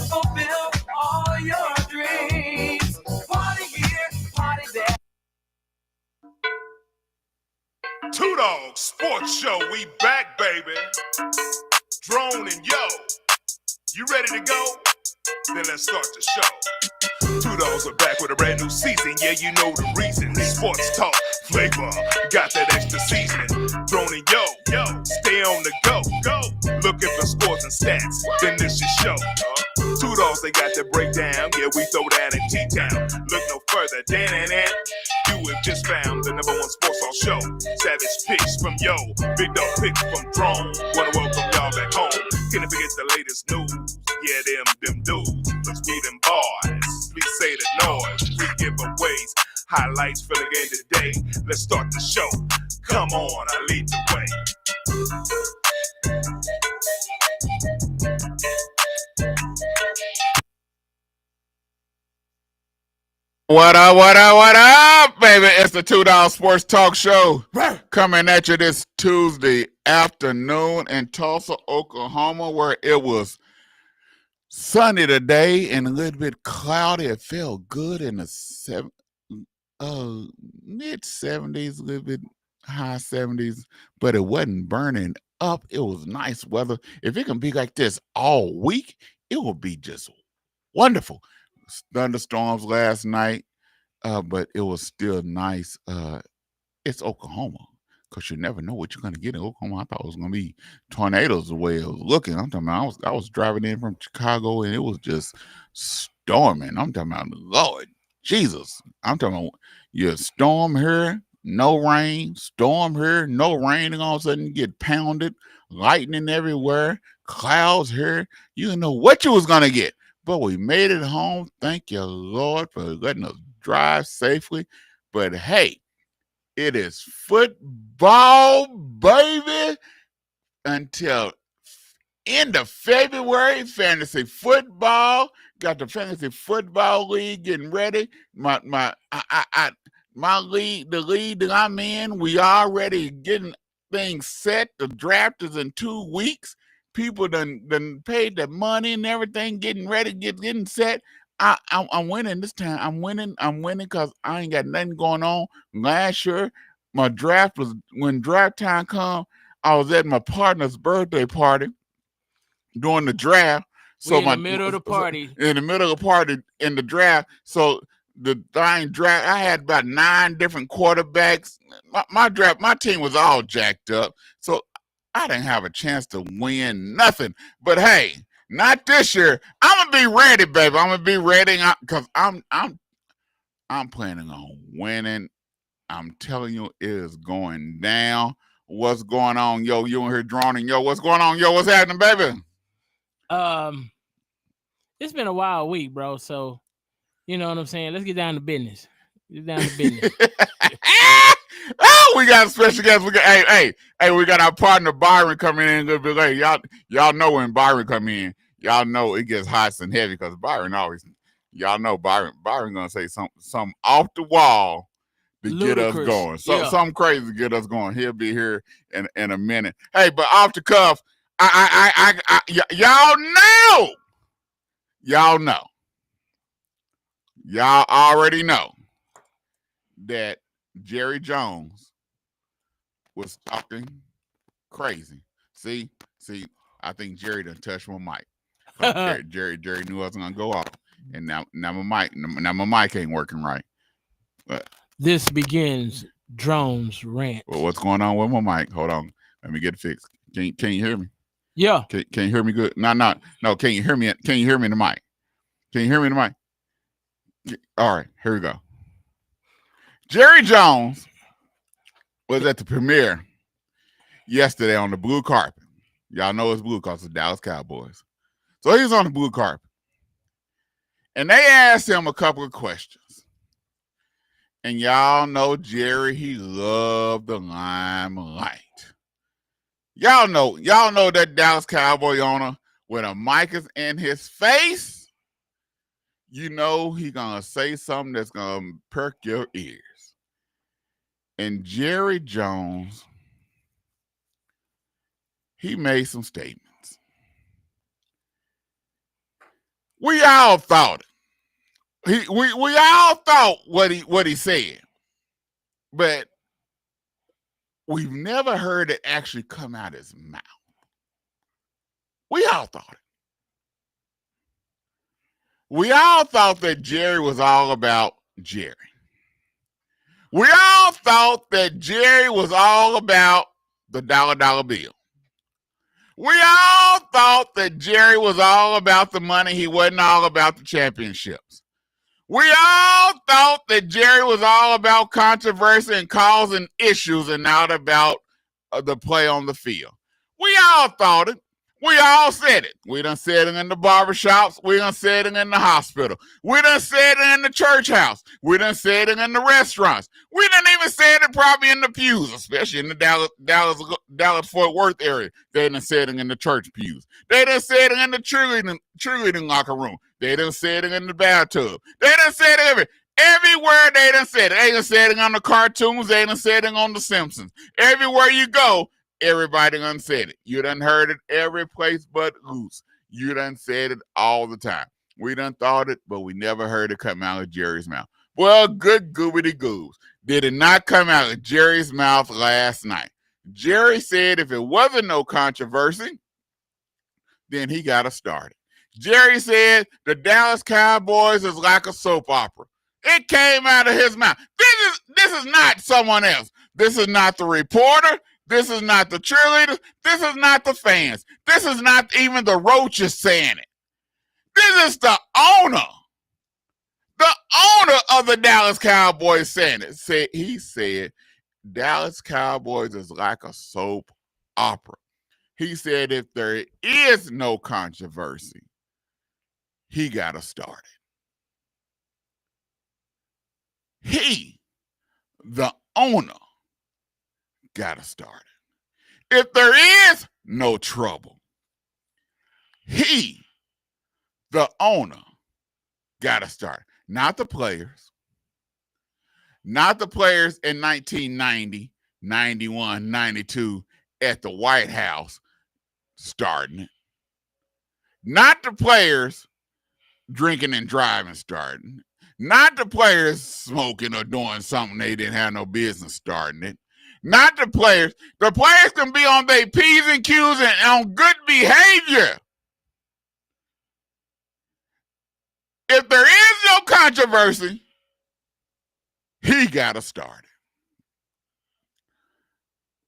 and fulfill all your dreams. Party here, party there. Two Dawgs Sports Show, we back, baby. Drone and Yo, you ready to go? Then let's start the show. Two Dawgs are back with a brand new season. Yeah, you know the reason. Sports talk, flavor, got that extra seasoning. Drone and Yo, stay on the go. Looking for scores and stats, then this your show. Two Dawgs, they got the breakdown. Yeah, we throw down in T-Town. Look no further, Dan. You have just found the number one sports talk show. Savage picks from Yo, big dog picks from Drone. Wanna welcome y'all back home. Can't forget the latest news. Yeah, them dudes. Let's be them boys. Please say the noise. Free giveaways, highlights for the game today. Let's start the show. Come on, I lead the way. What up, baby? It's the Two Dawgs Sports Talk Show coming at you this Tuesday afternoon in Tulsa, Oklahoma, where it was sunny today and a little bit cloudy. It felt good in the mid 70s, a little bit high 70s, but it wasn't burning up. It was nice weather. If it can be like this all week, it will be just wonderful. Thunderstorms last night, but it was still nice. It's Oklahoma, because you never know what you're going to get in Oklahoma. I thought it was going to be tornadoes the way it was looking. I'm talking about, I was driving in from Chicago, and it was just storming. I'm talking about, Lord Jesus. I'm talking about, you storm here, no rain, storm here, no rain, and all of a sudden you get pounded, lightning everywhere, clouds here. You didn't know what you was going to get. But we made it home. Thank you, Lord, for letting us drive safely. But hey, it is football, baby, until end of February. Fantasy football. Got the fantasy football league getting ready. My league, the league that I'm in, we already getting things set. The draft is in 2 weeks. People done paid the money and everything, getting ready, getting set. I'm winning this time. I'm winning because I ain't got nothing going on. Last year, my draft was, when draft time come, I was at my partner's birthday party during the draft. So in the middle of the party. In the middle of the party in the draft. So the draft, I had about 9 different quarterbacks. My team was all jacked up. So I didn't have a chance to win nothing. But hey, not this year. I'm gonna be ready, baby. I'm gonna be ready because I'm planning on winning. I'm telling you, it is going down. What's going on, Yo? You in here droning, Yo? What's going on, Yo? What's happening, baby? It's been a wild week, bro. So you know what I'm saying. Let's get down to business. Get down to business. Oh, we got a special guest. We got hey, we got our partner Byron coming in a little bit later. Y'all know when Byron come in, y'all know it gets hot and heavy because Byron always, y'all know Byron gonna say something off the wall to Ludicrous. Get us going. Something crazy to get us going. He'll be here in a minute. Hey, but off the cuff, y'all already know that Jerry Jones was talking crazy. See, I think Jerry done touched my mic. Jerry knew I was gonna go off, and now my mic ain't working right. But this begins Drone's rant. Well, what's going on with my mic? Hold on, let me get it fixed. Can you hear me? Yeah. Can you hear me good? No. Can you hear me? Can you hear me in the mic? Can you hear me in the mic? All right, here we go. Jerry Jones was at the premiere yesterday on the blue carpet. Y'all know it's blue because it's the Dallas Cowboys. So he's on the blue carpet. And they asked him a couple of questions. And y'all know Jerry, he loved the limelight. Y'all know that Dallas Cowboy owner, when a mic is in his face, you know he gonna say something that's gonna perk your ears. And Jerry Jones, he made some statements. We all thought it. We all thought what he said, but we've never heard it actually come out his mouth. We all thought it. We all thought that Jerry was all about Jerry. We all thought that Jerry was all about the dollar bill. We all thought that Jerry was all about the money. He wasn't all about the championships. We all thought that Jerry was all about controversy and causing issues and not about the play on the field. We all thought it. We all said it. We done said it in the barbershops. We done said it in the hospital. We done said it in the church house. We done said it in the restaurants. We done even said it probably in the pews, especially in the Dallas-Fort Worth area. They done said it in the church pews. They done said it in the cheerleading locker room. They done said it in the bathtub. They done said it everywhere. They done said it. They done said it on the cartoons. They done said it on The Simpsons. Everywhere you go, everybody done said it. You done heard it every place but Goose. You done said it all the time. We done thought it, but we never heard it come out of Jerry's mouth. Well, good goobity goose. Did it not come out of Jerry's mouth last night? Jerry said if it wasn't no controversy, then he got to start it. Jerry said the Dallas Cowboys is like a soap opera. It came out of his mouth. This is not someone else. This is not the reporter. This is not the cheerleaders. This is not the fans. This is not even the Roaches saying it. This is the owner. The owner of the Dallas Cowboys saying it. He said Dallas Cowboys is like a soap opera. He said if there is no controversy, he got to start it. He, the owner, got to start it. If there is no trouble, he, the owner, got to start. Not the players. Not the players in 1990, 91, 92 at the White House starting it. Not the players drinking and driving starting it. Not the players smoking or doing something they didn't have no business starting it. Not the players. The players can be on their P's and Q's and on good behavior. If there is no controversy, he got to start it.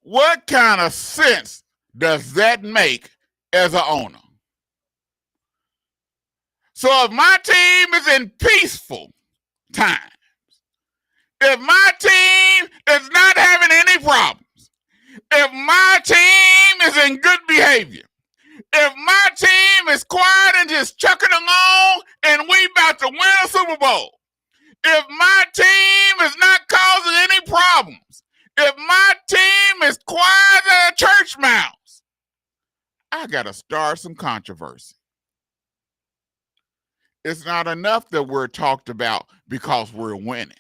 What kind of sense does that make as an owner? So if my team is in peaceful times, if my team is not having any problems, if my team is in good behavior, if my team is quiet and just chucking along and we about to win a Super Bowl, if my team is not causing any problems, if my team is quiet as a church mouse, I got to start some controversy. It's not enough that we're talked about because we're winning.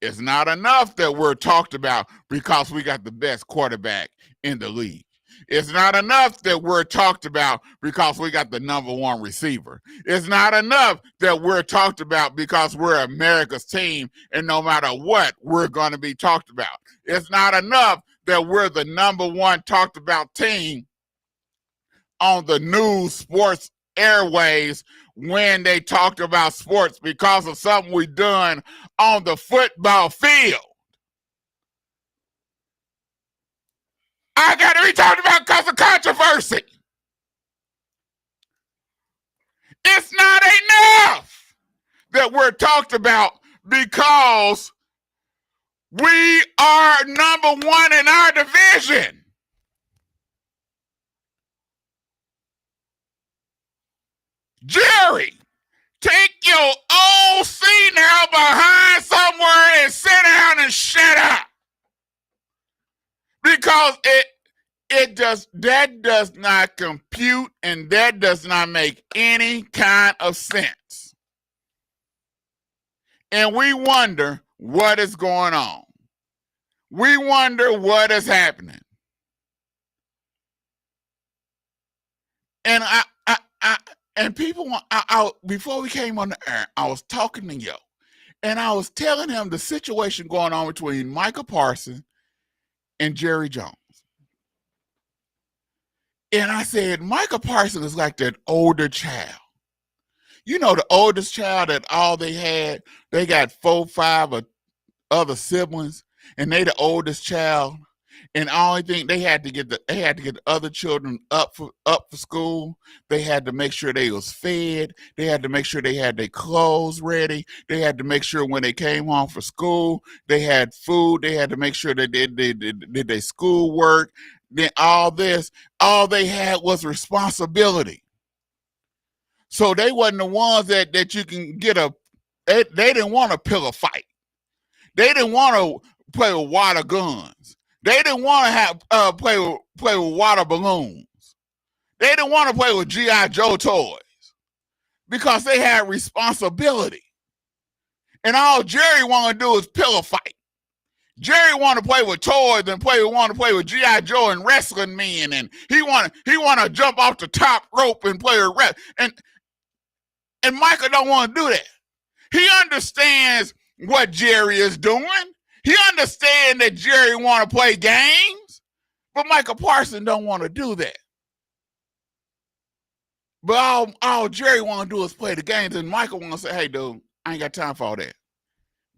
It's not enough that we're talked about because we got the best quarterback in the league. It's not enough that we're talked about because we got the number one receiver. It's not enough that we're talked about because we're America's team and no matter what, we're going to be talked about. It's not enough that we're the number one talked about team on the news sports airways when they talked about sports because of something we done on the football field. I got to be talked about because of controversy. It's not enough that we're talked about because we are number one in our division. Jerry, take your old seat now behind somewhere and sit down and shut up. Because that does not compute and that does not make any kind of sense. And we wonder what is going on. We wonder what is happening. And And people want before we came on the air, I was talking to Yo, and I was telling him the situation going on between Micah Parsons and Jerry Jones. And I said, Micah Parsons is like that older child. You know, the oldest child that all they had, they got 4, 5 other siblings, and they the oldest child. And the only thing they had to get the other children up for school. They had to make sure they was fed. They had to make sure they had their clothes ready. They had to make sure when they came home from school they had food. They had to make sure they did their school work. Then all they had was responsibility. So they wasn't the ones that you can get they didn't want a pillow fight. They didn't want to play with water guns. They didn't want to have play with water balloons. They didn't want to play with G.I. Joe toys because they had responsibility. And all Jerry want to do is pillow fight. Jerry want to play with toys and want to play with G.I. Joe and wrestling men, and he want to jump off the top rope and play with and Micah don't want to do that. He understands what Jerry is doing. He understands that Jerry want to play games, but Micah Parsons don't want to do that. But all Jerry want to do is play the games, and Micah want to say, hey, dude, I ain't got time for all that.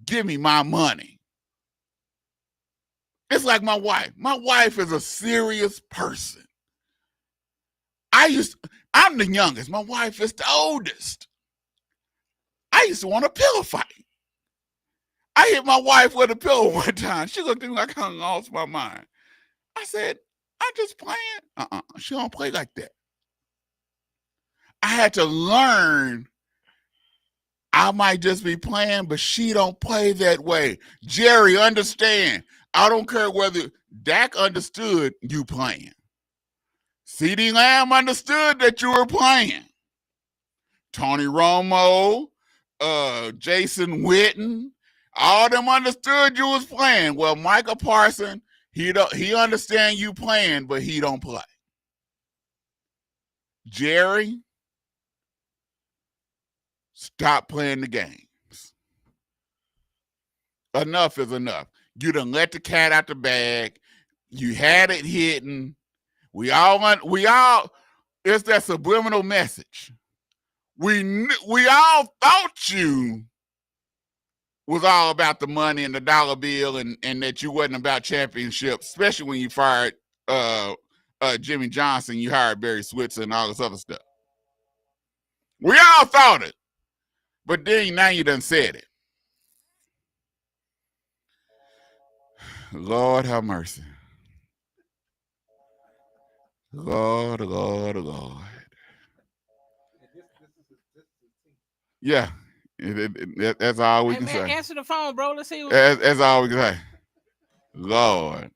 Give me my money. It's like my wife. My wife is a serious person. I'm the youngest. My wife is the oldest. I used to want a pillow fight. I hit my wife with a pillow one time. She looked at me like I lost my mind. I said, I'm just playing. She don't play like that. I had to learn I might just be playing, but she don't play that way. Jerry, understand. I don't care whether Dak understood you playing. CeeDee Lamb understood that you were playing. Tony Romo, Jason Witten, all them understood you was playing. Well, Micah Parsons, he understand you playing, but he don't play. Jerry, stop playing the games. Enough is enough. You done let the cat out the bag. You had it hidden. We all, it's that subliminal message. We all thought you was all about the money and the dollar bill, and that you wasn't about championships, especially when you fired Jimmy Johnson, you hired Barry Switzer and all this other stuff. We all thought it. But then now you done said it. Lord have mercy. Lord. Yeah. That's all we can say. Answer the phone, bro. Let's see. That's all we can say. Lord.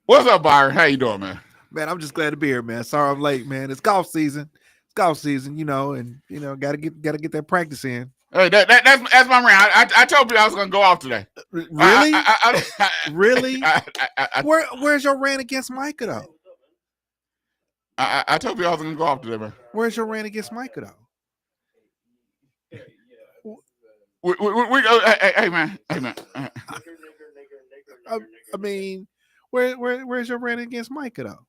What's up, Byron? How you doing, man? Man, I'm just glad to be here, man. Sorry I'm late, man. It's golf season. You know, and gotta get that practice in. Hey, that's my man. I told you I was gonna go off today. Really? Really? Where's your rant against Micah though? I told you I was gonna go off today, man. Where's your rant against Micah though? We go. Hey, man. I mean, where's your rant against Micah though?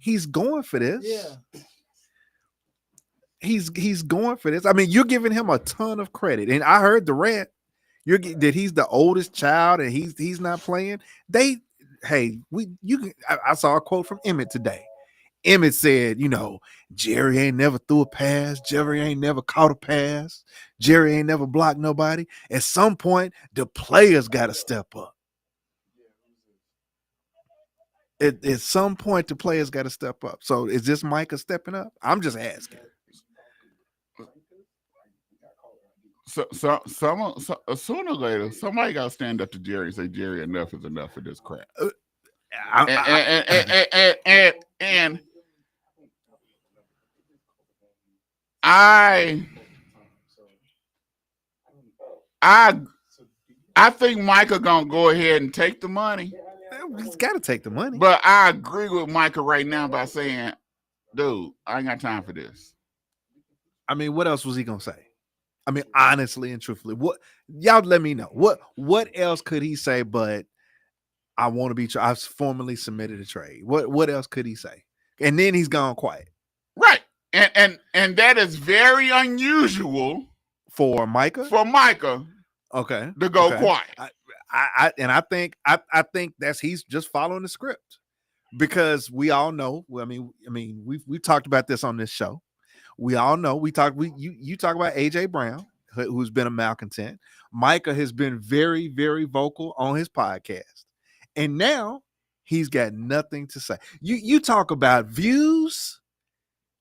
He's going for this. Yeah. He's going for this. I mean, you're giving him a ton of credit, and I heard the rant. That he's the oldest child and he's not playing. I saw a quote from Emmett today. Emmett said, Jerry ain't never threw a pass. Jerry ain't never caught a pass. Jerry ain't never blocked nobody. At some point, the players got to step up. At some point, the players got to step up. So is this Micah stepping up? I'm just asking. So sooner or later, somebody got to stand up to Jerry and say, Jerry, enough is enough of this crap. And I I think Micah gonna go ahead and take the money. He's got to take the money. But I agree with Micah right now by saying, dude, I ain't got time for this. I mean, what else was he gonna say? I mean, honestly and truthfully, what y'all let me know. What else could he say? But I want to be. I've formally submitted a trade. What else could he say? And then he's gone quiet. Right, and that is very unusual For Micah. Okay, To go quiet. I think that's he's just following the script, because we all know. I mean, we've talked about this on this show. We all know. You talk about AJ Brown, who's been a malcontent. Micah has been very, very vocal on his podcast, and now he's got nothing to say. You talk about views.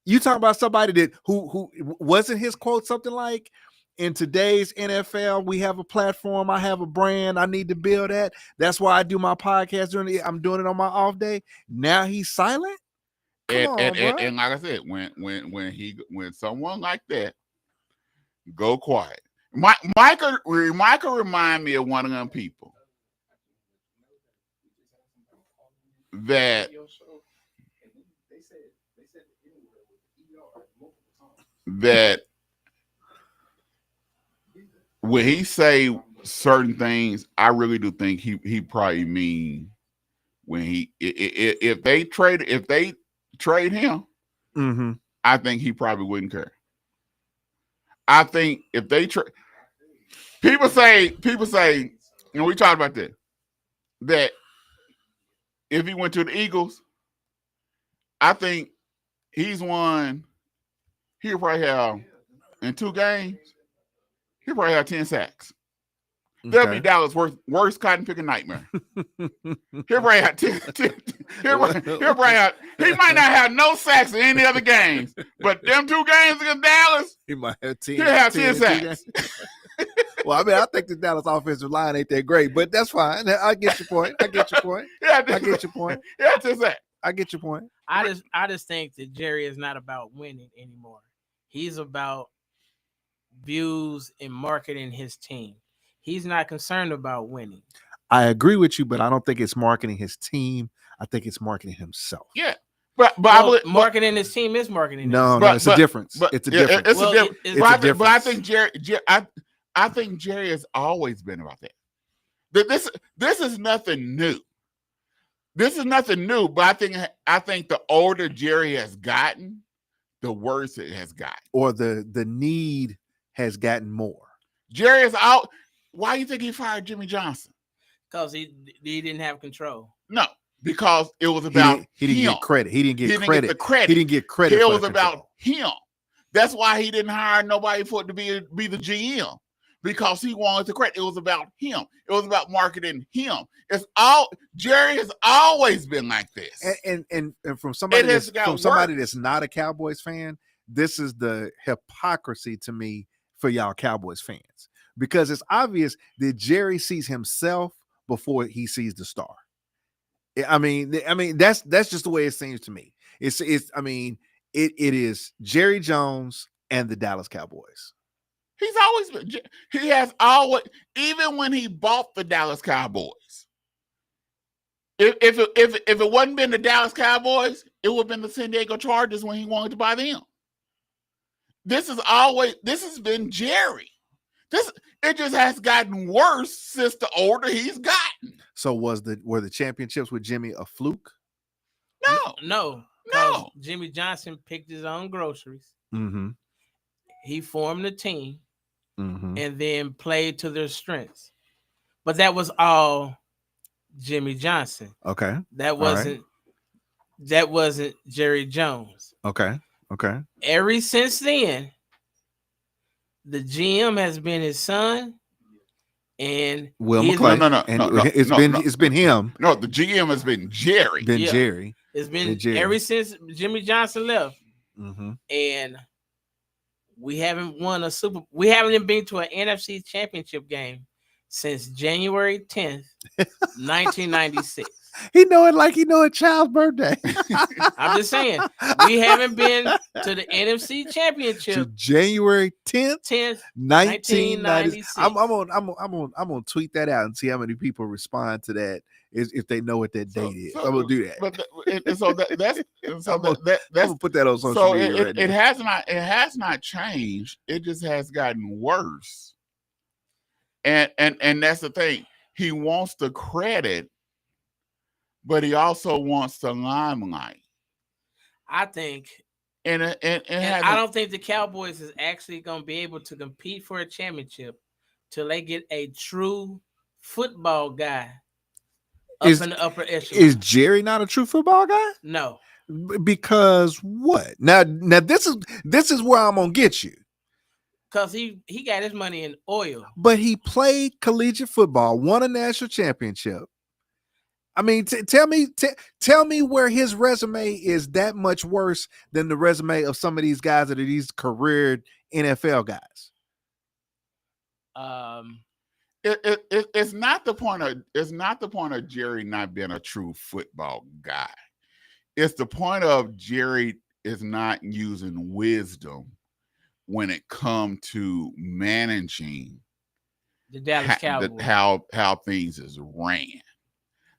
You talk about somebody that who wasn't his quote something like, in today's NFL, we have a platform. I have a brand. I need to build that. That's why I do my podcast I'm doing it on my off day. Now he's silent. And like I said, when someone like that go quiet, Micah remind me of one of them people that when he say certain things, I really do think he probably mean when if they trade him, mm-hmm. I think he probably wouldn't care. I think if they trade, people say, we talked about this, that if he went to the Eagles, I think he'll probably have in 2 games, he'll probably have 10 sacks. That'll be Dallas' worst cotton picking nightmare. He'll probably have 10. He might not have no sacks in any other games, but them 2 games against Dallas, he might have 10. He'll have 10 sacks. Well, I mean, I think the Dallas offensive line ain't that great, but that's fine. I get your point. I get your point. Yeah, I get your point. Yeah, 10 sacks. I get your point. I just think that Jerry is not about winning anymore. He's about views and marketing his team. He's not concerned about winning. I agree with you, but I don't think it's marketing his team. I think it's marketing himself. Yeah. But marketing his team is marketing. No, it's a difference. It's a difference. It's a difference. But I think Jerry. I think Jerry has always been about that. This is nothing new. This is nothing new. But I think the older Jerry has gotten, the worse it has gotten. Or the need has gotten more. Jerry is out. Why do you think he fired Jimmy Johnson? Because he didn't have control. No, because it was about he didn't him. get credit. He didn't get credit. Get the credit. He didn't get credit. It was about him. That's why he didn't hire nobody for it to be the GM, because he wanted the credit. It was about him. It was about marketing him. Jerry has always been like this. And from somebody that's not a Cowboys fan, this is the hypocrisy to me for y'all Cowboys fans, because it's obvious that Jerry sees himself before he sees the star. I mean that's just the way it seems to me. It is Jerry Jones and the Dallas Cowboys. He has always, even when he bought the Dallas Cowboys. If it wasn't been the Dallas Cowboys, it would have been the San Diego Chargers when he wanted to buy them. This has been Jerry. It just has gotten worse since the older he's gotten. So were the championships with Jimmy a fluke? No. Jimmy Johnson picked his own groceries. Mm-hmm. He formed a team, mm-hmm. and then played to their strengths. But that was all Jimmy Johnson. Okay. That wasn't Jerry Jones. Okay. Ever since then, the GM has been his son, and Will McClay. No. It's been him. No, the GM has been Jerry. Jerry. It's been Jerry. Ever since Jimmy Johnson left, mm-hmm. and we haven't We haven't been to an NFC Championship game since January 10th, 1996. He know it like he know a child's birthday. I'm just saying, we haven't been to the NFC To Championship January 10th, 10th, 1990. 1996. I'm gonna tweet that out and see how many people respond to that if they know what that date is. I'm gonna do that. But so that's so I'm gonna that's put that on social so media right it now. has not changed. It just has gotten worse. And that's the thing. He wants the credit, but he also wants the limelight. I think, And I don't think the Cowboys is actually going to be able to compete for a championship till they get a true football guy up in the upper echelon. Is Jerry not a true football guy? No, Because what? Now this is where I'm gonna get you. because he got his money in oil. But he played collegiate football, won a national championship. I mean, tell me where his resume is that much worse than the resume of some of these guys that are these career NFL guys. It's not the point of Jerry not being a true football guy. It's the point of Jerry is not using wisdom when it comes to managing The Dallas Cowboys. how things is ran.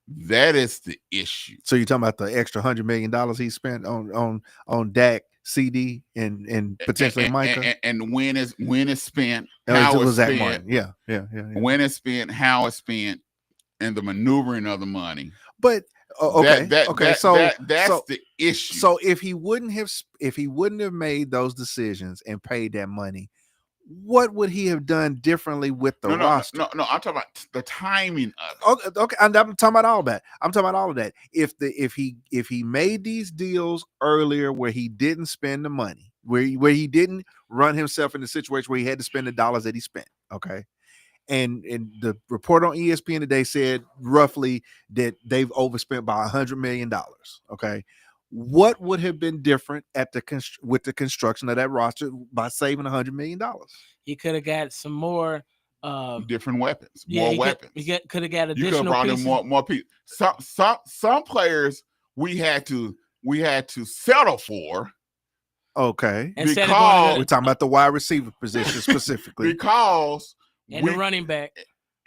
That is the issue. So you're talking about the extra $100 million he spent on Dak, CD, and potentially Micah, and when it's spent, how how it it's was that spent, money. Yeah. when it's spent, how it's spent, and the maneuvering of the money. But okay. So that's the issue. So if he wouldn't have made those decisions and paid that money, what would he have done differently with the roster? No, I'm talking about the timing of it. Okay, I'm talking about all that. I'm talking about all of that. If he made these deals earlier where he didn't spend the money, where he didn't run himself in a situation where he had to spend the dollars that he spent, okay. And the report on ESPN today said roughly that they've overspent by $100 million. Okay. What would have been different with the construction of that roster by saving $100 million? He could have got some more different weapons, yeah, more weapons. He could have got You could have additional brought pieces. in more people. Some players we had to settle for. Okay. Because we're talking about the wide receiver position specifically. Because and the running back.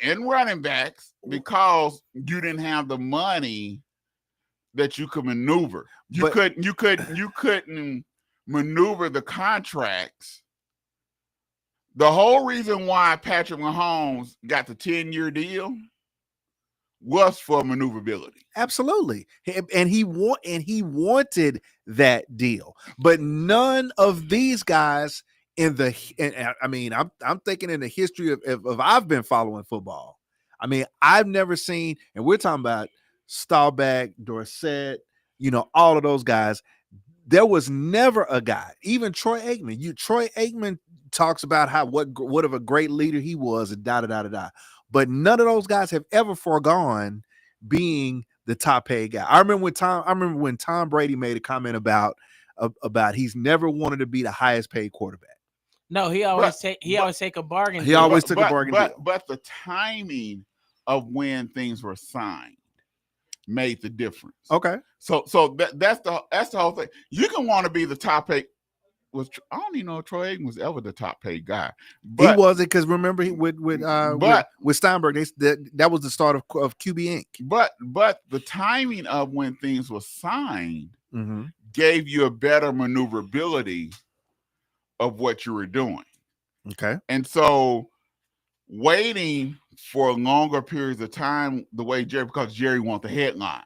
And running backs, because you didn't have the money that you could maneuver. You couldn't maneuver the contracts. The whole reason why Patrick Mahomes got the 10-year deal was for maneuverability. Absolutely. And he wanted that deal. But none of these guys I'm thinking in the history of I've been following football. I mean, I've never seen, and we're talking about Staubach, Dorsett, all of those guys. There was never a guy, even Troy Aikman. Troy Aikman talks about what of a great leader he was, and da. But none of those guys have ever foregone being the top paid guy. I remember when Tom Brady made a comment about he's never wanted to be the highest paid quarterback. No, he always take a bargain. He always took a bargain deal. But the timing of when things were signed made the difference. Okay. So that's the whole thing. You can want to be the top paid. I don't even know if Troy Aikman was ever the top paid guy. But, he wasn't, because remember with Steinberg, that was the start of QB Inc. But the timing of when things were signed gave you a better maneuverability of what you were doing. Okay. And so waiting for longer periods of time, because Jerry wants the headlines.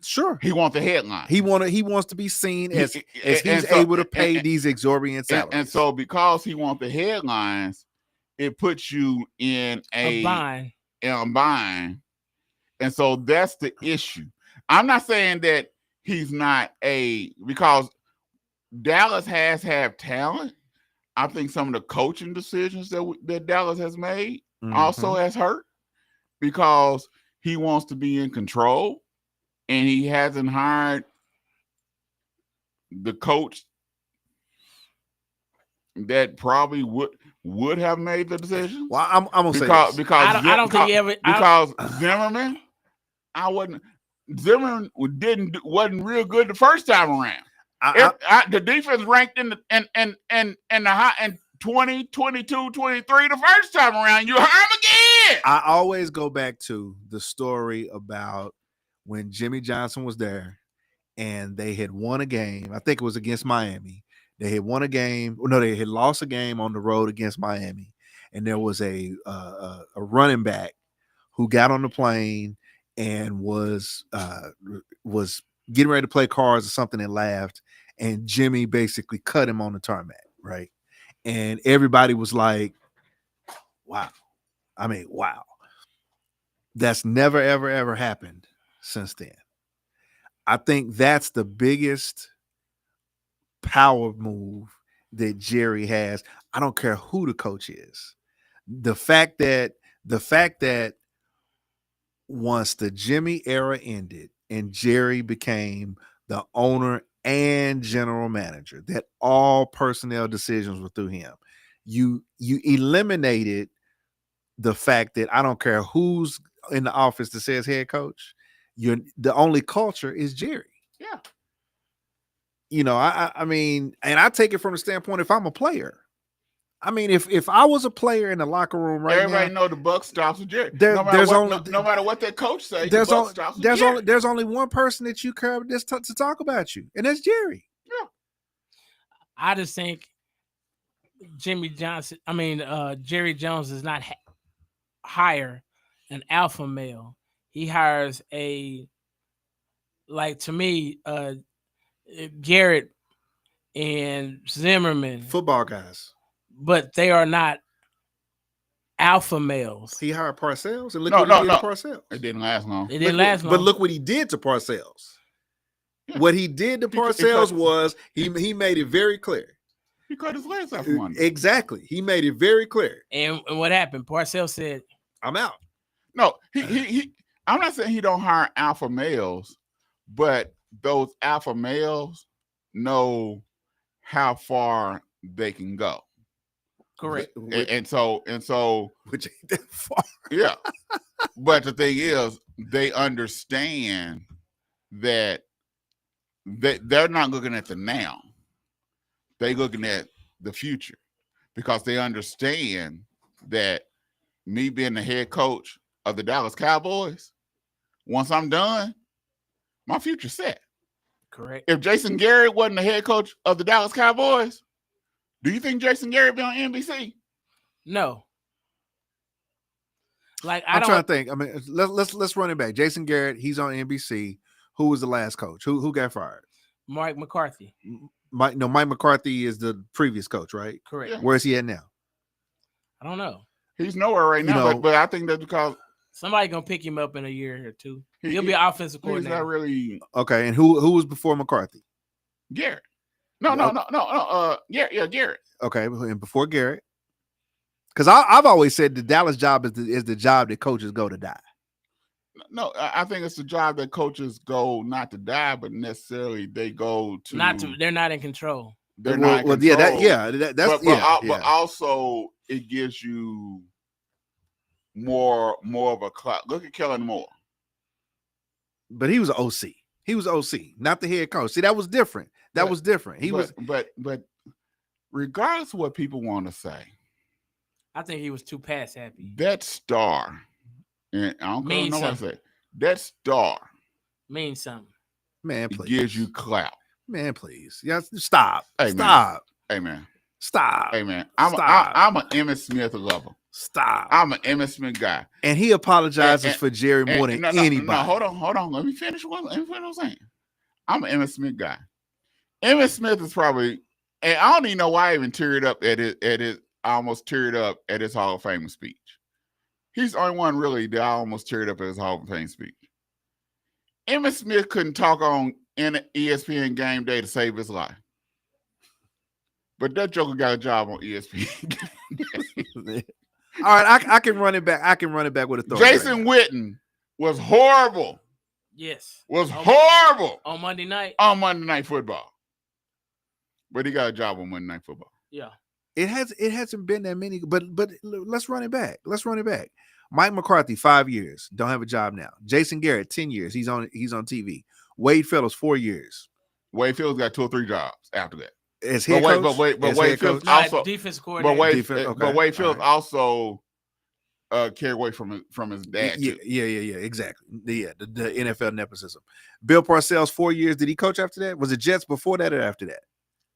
Sure. He wants the headline. He wants to be seen as he's able to pay these exorbitant salaries. And so because he wants the headlines, it puts you in a bind. And so that's the issue. I'm not saying that he's not because Dallas has had talent. I think some of the coaching decisions that Dallas has made also has hurt, because he wants to be in control, and he hasn't hired the coach that probably would have made the decision. Well, I'm gonna say because I don't think he ever because Zimmerman I wasn't. Zimmerman wasn't real good the first time around. The defense ranked in the high and 20, 22, 23 the first time around. You heard him again. I always go back to the story about when Jimmy Johnson was there and they had won a game. I think it was against Miami. They had won a game. No, they had lost a game on the road against Miami. And there was a running back who got on the plane and was getting ready to play cards or something and laughed. And Jimmy basically cut him on the tarmac, right? And everybody was like, wow. I mean, wow. That's never, ever, ever happened since then. I think that's the biggest power move that Jerry has. I don't care who the coach is. The fact that once the Jimmy era ended and Jerry became the owner and general manager, that all personnel decisions were through him. You eliminated the fact that I don't care who's in the office that says head coach. The only culture is Jerry. Yeah. You know, I mean, and I take it from the standpoint if I'm a player. I mean, if I was a player in the locker room right everybody now, know the buck stops with Jerry. No matter what that coach says, there's only one person that you care to talk about you, and that's Jerry. Yeah. I just think Jerry Jones does not hire an alpha male. He hires to me, Garrett and Zimmerman, football guys, but they are not alpha males. He hired Parcells, and look what he did to Parcells. It didn't last long. But look what he did to Parcells. Yeah. What he did to Parcells was he made it very clear. He cut his legs off from under. Exactly. He made it very clear. And what happened? Parcells said, "I'm out." No, he I'm not saying he don't hire alpha males, but those alpha males know how far they can go. Correct. And so which ain't that far. Yeah. But the thing is, they understand that they're not looking at the now. They're looking at the future because they understand that me being the head coach of the Dallas Cowboys, once I'm done, my future's set. Correct. If Jason Garrett wasn't the head coach of the Dallas Cowboys, do you think Jason Garrett be on NBC? No. I'm trying to think. I mean, let's run it back. Jason Garrett, he's on NBC. Who was the last coach? Who got fired? Mike McCarthy. Mike McCarthy is the previous coach, right? Correct. Yeah. Where's he at now? I don't know. He's nowhere right now, but I think that's because somebody gonna pick him up in a year or two. He'll be an offensive coordinator. He's not really okay. And who was before McCarthy? Garrett. No. Garrett. Okay, and before Garrett, because I've always said the Dallas job is the job that coaches go to die. No, I think it's the job that coaches go not to die, but necessarily they go to They're not in control. They're not in control. But also it gives you more of a clout. Look at Kellen Moore. But he was an OC. He was OC, not the head coach. See, that was different. Was different. But regardless of what people want to say, I think he was too pass happy. That star, and I don't know what to say. That star means something. Man, please. Gives you clout. Man, please. Yes, stop. Hey, stop. Hey, man. Stop. Hey, man. I'm an Emmitt Smith lover. Stop. I'm an Emmitt Smith guy. And he apologizes for Jerry more than anybody. No, hold on. Let me finish what I'm saying. I'm an Emmitt Smith guy. Emmitt Smith is probably, and I don't even know why I even teared up I almost teared up at his Hall of Fame speech. He's the only one really that I almost teared up at his Hall of Fame speech. Emmitt Smith couldn't talk on ESPN Game Day to save his life. But that joker got a job on ESPN. All right, I can run it back. I can run it back with authority. Jason Witten was horrible. Yes. Horrible. On Monday night? On Monday Night Football. But he got a job on Monday Night Football. Yeah. It hasn't been that many, but let's run it back. Mike McCarthy, 5 years, don't have a job now. Jason Garrett, 10 years, he's on TV. Wade Phillips, 4 years. Wade Phillips got 2 or 3 jobs after that. As head coach? But Wade Phillips No, also defense but coordinator. Wade Phillips also carried away from his dad. Yeah, too. yeah, exactly. The NFL nepotism. Bill Parcells, 4 years. Did he coach after that? Was it Jets before that or after that?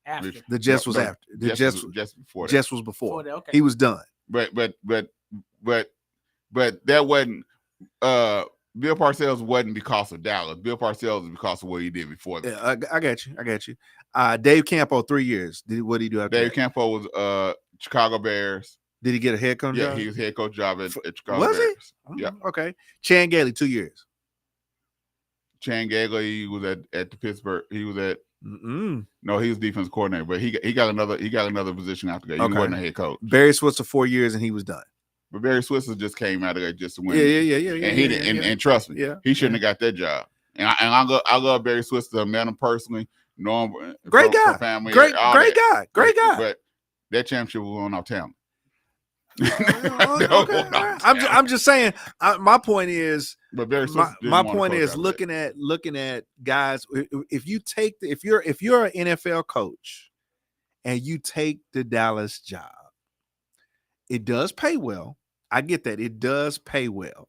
After. The Jets was after. The Jets before that. Jets was before. That, okay. He was done. But that wasn't Bill Parcells wasn't because of Dallas. Bill Parcells is because of what he did before that. Yeah, I got you. Dave Campo, 3 years. What did he do after Dave that? Campo was Chicago Bears. Did he get a head coach job? Yeah, he was head coach job at Chicago Was Bears. he? Yeah. Okay. Chan Gailey, 2 years. Chan Gailey, he was at the Pittsburgh. He was at no, he was defense coordinator, but he got another position after that. He wasn't a head coach. Barry Switzer, 4 years, and he was done. But Barry Switzer just came out of there just to win. Yeah. And he didn't. And trust me, he shouldn't have got that job. And I love Barry Switzer. I met him personally. Know him. Great guy. From family. Great guy. But that championship was on our talent. I'm just saying. My point is. But Barry my point is looking at guys. If you're an NFL coach and you take the Dallas job, it does pay well. I get that it does pay well,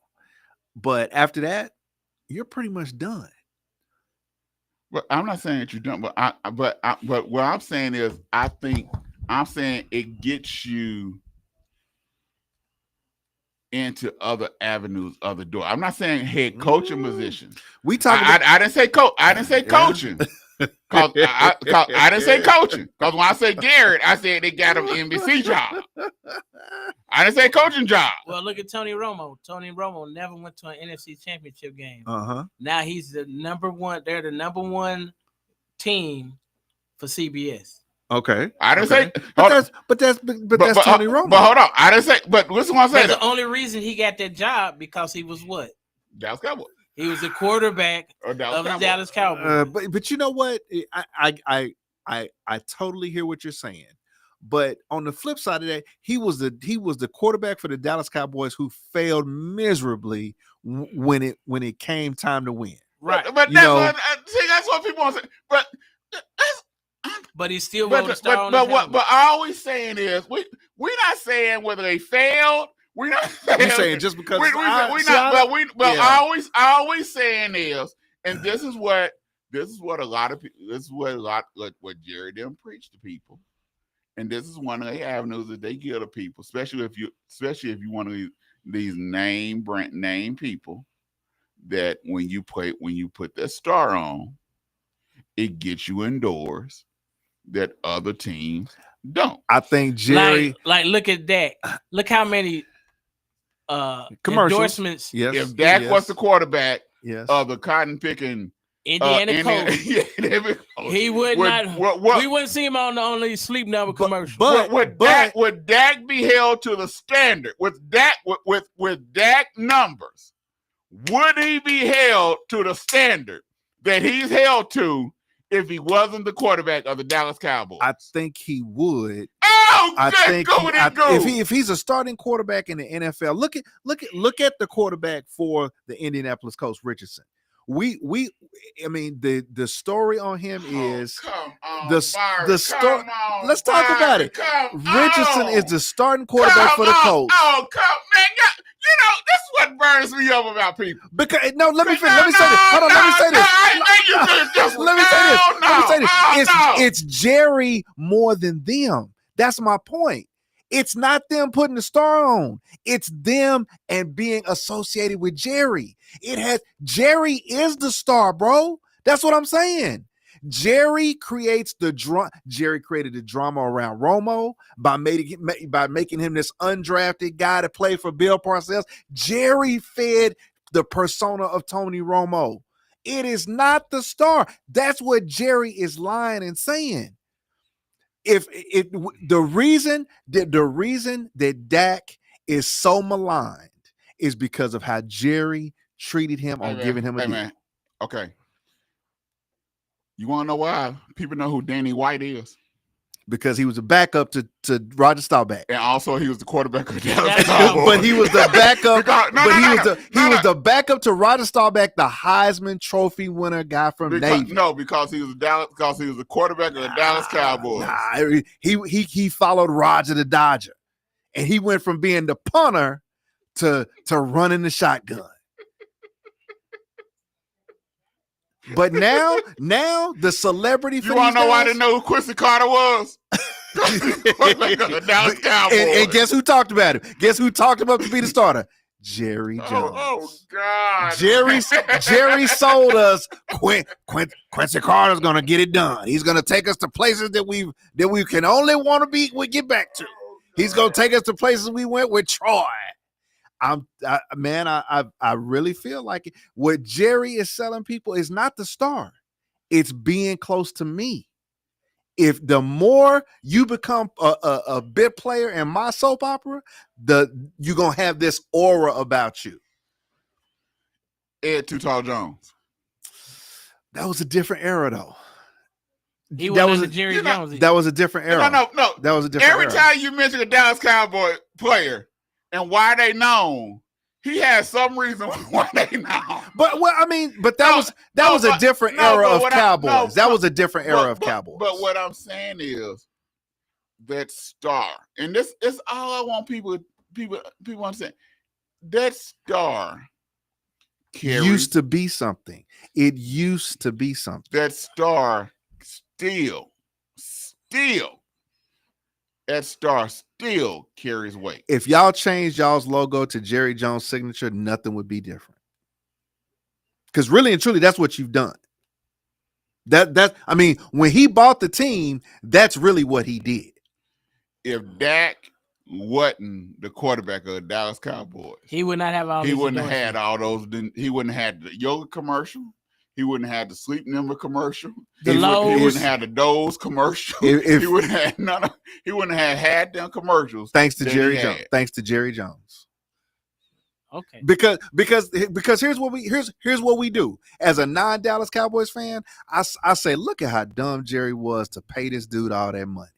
but after that, you're pretty much done. But I'm not saying that you're done. But what I'm saying is, I'm saying it gets you into other avenues, other doors. I'm not saying head coaching positions. We talk. I didn't say coach. I didn't say coaching. Cause I didn't say coaching. Because when I say Garrett, I said they got him NBC job. I didn't say coaching job. Well, look at Tony Romo. Tony Romo never went to an NFC Championship game. Now he's the number one. They're the number one team for CBS. Okay, I didn't say, but that's Tony Romo. But hold on, I didn't say. But listen, what I'm saying. The only reason he got that job because he was what? Dallas Cowboys. He was the quarterback of the Dallas Cowboys. But you know what? I totally hear what you're saying. But on the flip side of that, he was the quarterback for the Dallas Cowboys who failed miserably when it came time to win. Right. But that's what people want to say. But he still won the star on what I always saying is we're not saying whether they failed. We're not saying just because I always saying is, and this is what a lot of people, what Jerry didn't preach to people, and this is one of the avenues that they give to people, especially if you want to these name people, that when you put that star on, it gets you indoors that other teams don't. I think Jerry, like look at Dak. Look how many endorsements. Yes. If Dak was the quarterback of the cotton picking Indiana Colts, he would not. We wouldn't see him on the only Sleep Number commercial. But would Dak be held to the standard with Dak numbers? Would he be held to the standard that he's held to if he wasn't the quarterback of the Dallas Cowboys? I think he would. Oh, if he's a starting quarterback in the NFL, look at the quarterback for the Indianapolis Colts, Richardson. I mean, the story on him is the story. Let's talk about it. Richardson is the starting quarterback for the Colts. Oh, come man, this is what burns me up about people. Because let me say this. Hold on, let me say this. Let me say this. It's Jerry more than them. That's my point. It's not them putting the star on. It's them and being associated with Jerry. Jerry is the star, bro. That's what I'm saying. Jerry creates the drama. Jerry created the drama around Romo by making him this undrafted guy to play for Bill Parcells. Jerry fed the persona of Tony Romo. It is not the star. That's what Jerry is lying and saying. The reason that Dak is so maligned is because of how Jerry treated him on giving him a deal. Man. Okay. You want to know why people know who Danny White is? because he was a backup to Roger Staubach. And also, he was the quarterback of the Dallas That's Cowboys. But he was the backup. Because- He was the backup to Roger Staubach, the Heisman Trophy winner guy from Navy. No, because he was the quarterback of the Dallas Cowboys. Nah, he followed Roger the Dodger, and he went from being the punter to running the shotgun. But now the celebrity. You want to know why I didn't know who Quincy Carter was? Quarterback of the Dallas Cowboys. And guess who talked about him? Guess who talked him up to be the starter? Jerry Jones. Oh God! Jerry sold us. Quincy Carter's gonna get it done. He's gonna take us to places that we can only want to be. We get back to. He's gonna take us to places we went with Troy. I really feel like it. What Jerry is selling people is not the star. It's being close to me. If the more you become a bit player in my soap opera, you're going to have this aura about you. Ed Too Tall Jones. That was a different era, though. He was Jerry Jones. That was a different era. No. That was a different Every era. time you mention a Dallas Cowboy player and why they known, he has some reason why they known. But that was a different era of Cowboys. That was a different era of Cowboys. But what I'm saying is that star, and this is all I want people understand. That star used to be something. It used to be something. That star still that star still carries weight. If y'all changed y'all's logo to Jerry Jones' signature, nothing would be different. Because really and truly, that's what you've done. When he bought the team, that's really what he did. If Dak wasn't the quarterback of the Dallas Cowboys, he would not have all. He wouldn't have had all those. He wouldn't have had the yoga commercial. He wouldn't have the sleep number commercial. He wouldn't have the Doze commercial. He wouldn't have none of. He wouldn't have had them commercials. Thanks to Jerry Jones. Thanks to Jerry Jones. Okay. Because here's what we do as a non-Dallas Cowboys fan. I say, look at how dumb Jerry was to pay this dude all that money.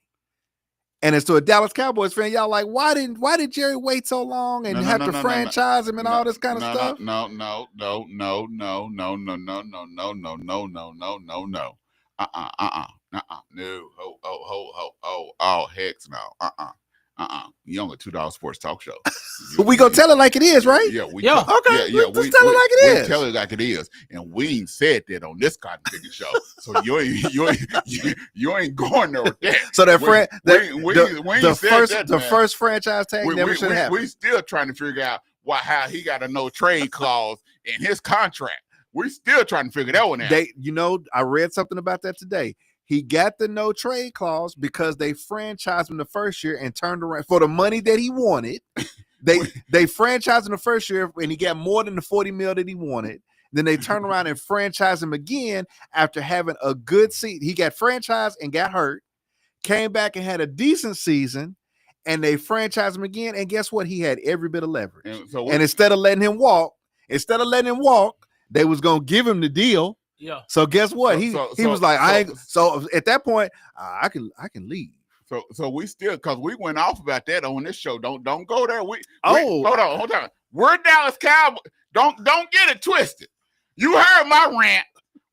And as to a Dallas Cowboys fan, y'all like, why did Jerry wait so long and have to franchise him and all this kind of stuff? No. No. Heck no. You on a $2 sports talk show. We gonna tell it like it is, right? Yeah. Okay. Let's tell it like it is. Tell it like it is, and we ain't said that on this Cotton Picking show. So you ain't going there with that. So that the first franchise tag never should happen. We still trying to figure out how he got a no trade clause in his contract. We're still trying to figure that one out. I read something about that today. He got the no trade clause because they franchised him the first year and turned around for the money that he wanted. They franchised him the first year and he got more than the $40 million that he wanted. Then they turned around and franchised him again after having a good season. He got franchised and got hurt, came back and had a decent season, and they franchised him again. And guess what? He had every bit of leverage. And instead of letting him walk, they was gonna give him the deal. Yeah. So guess what? He was like, So at that point, I can leave. So we still, because we went off about that on this show. Don't go there. Hold on. We're Dallas Cowboys. Don't get it twisted. You heard my rant.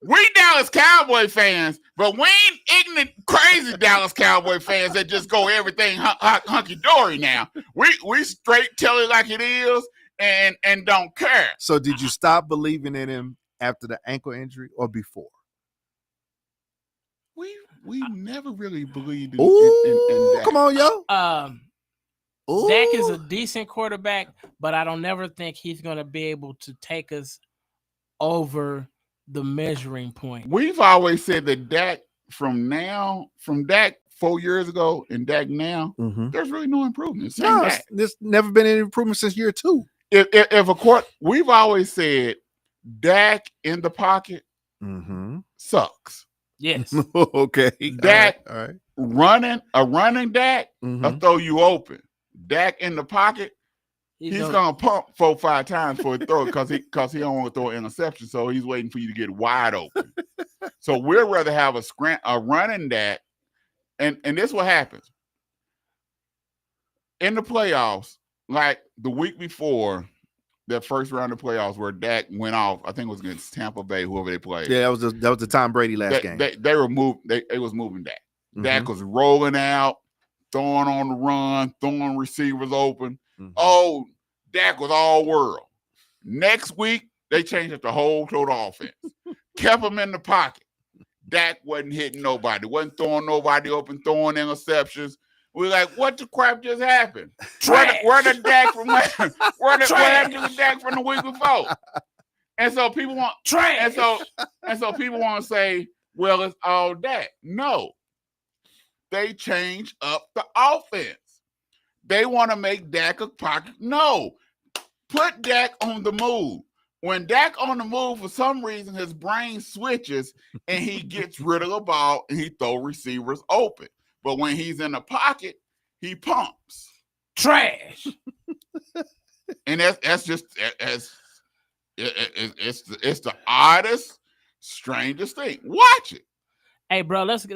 We Dallas Cowboy fans, but we ain't ignorant, crazy Dallas Cowboy fans that just go everything hunky dory. Now we straight tell it like it is and don't care. So did you stop believing in him after the ankle injury or before? We never really believed in that. Come on, yo. Dak is a decent quarterback, but I don't never think he's going to be able to take us over the measuring point. We've always said that Dak from Dak 4 years ago and Dak now, there's really no improvement. There's never been any improvement since year 2. We've always said Dak in the pocket sucks. Yes. Okay. Dak all right. running Dak will throw you open. Dak in the pocket, he's gonna pump 4 or 5 times for a throw because he don't want to throw an interception. So he's waiting for you to get wide open. So we'd rather have a running Dak and this what happens in the playoffs. Like the week before that first round of playoffs, where Dak went off. I think it was against Tampa Bay, whoever they played. Yeah, that was the Tom Brady last game. They were moved. They was moving Dak. Mm-hmm. Dak was rolling out, throwing on the run, throwing receivers open. Mm-hmm. Oh, Dak was all world. Next week, they changed up the whole total offense. Kept him in the pocket. Dak wasn't hitting nobody. Wasn't throwing nobody open, throwing interceptions. We're like, what the crap just happened? Where the Dak from? What happened to the Dak from the week before? And so people want trash. And so people want to say, well, it's all Dak. No, they change up the offense. They want to make Dak a pocket. No, put Dak on the move. When Dak on the move, for some reason, his brain switches and he gets rid of the ball and he throw receivers open. But when he's in the pocket, he pumps. Trash. And that's just it's the oddest, strangest thing. Watch it. Hey, bro, let's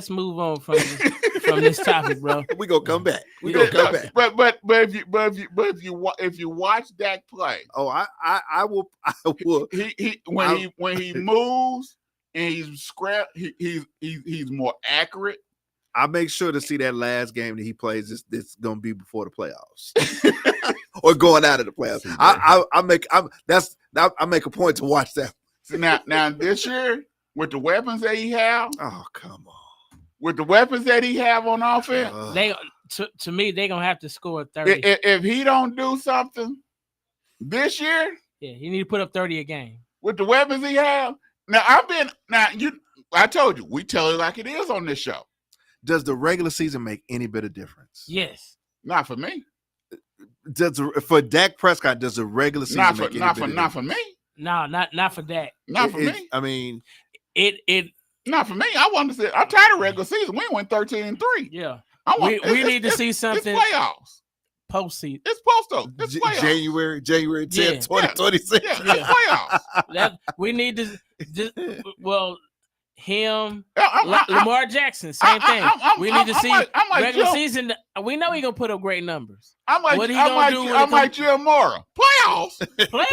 move on from this topic, bro. We gonna come back. We gonna come back. But if you watch Dak play, oh, I will. When he moves and he's he's more accurate. I make sure to see that last game that he plays. It's gonna be before the playoffs or going out of the playoffs. I make a point to watch that. So now this year, with the weapons that he have, oh come on, with the weapons that he have on offense, they to me they're gonna have to score 30. If he don't do something this year, yeah, he need to put up 30 a game with the weapons he have. I told you we tell it like it is on this show. Does the regular season make any bit of difference? Yes, not for me. For Dak Prescott, does the regular season make any bit of difference? Not for me. No, not for Dak. Not for me. I mean, it not for me. I want to say I'm tired of regular season. We went 13-3. Yeah, we need to see something. It's playoffs. Postseason. It's post It's playoffs. January 10, 2026. Yeah, it's playoffs. We need to. Well, him, Lamar Jackson, same thing. We need to see regular season. We know he's gonna put up great numbers. What he gonna do? I'm like Jim Mora. Playoffs. That's what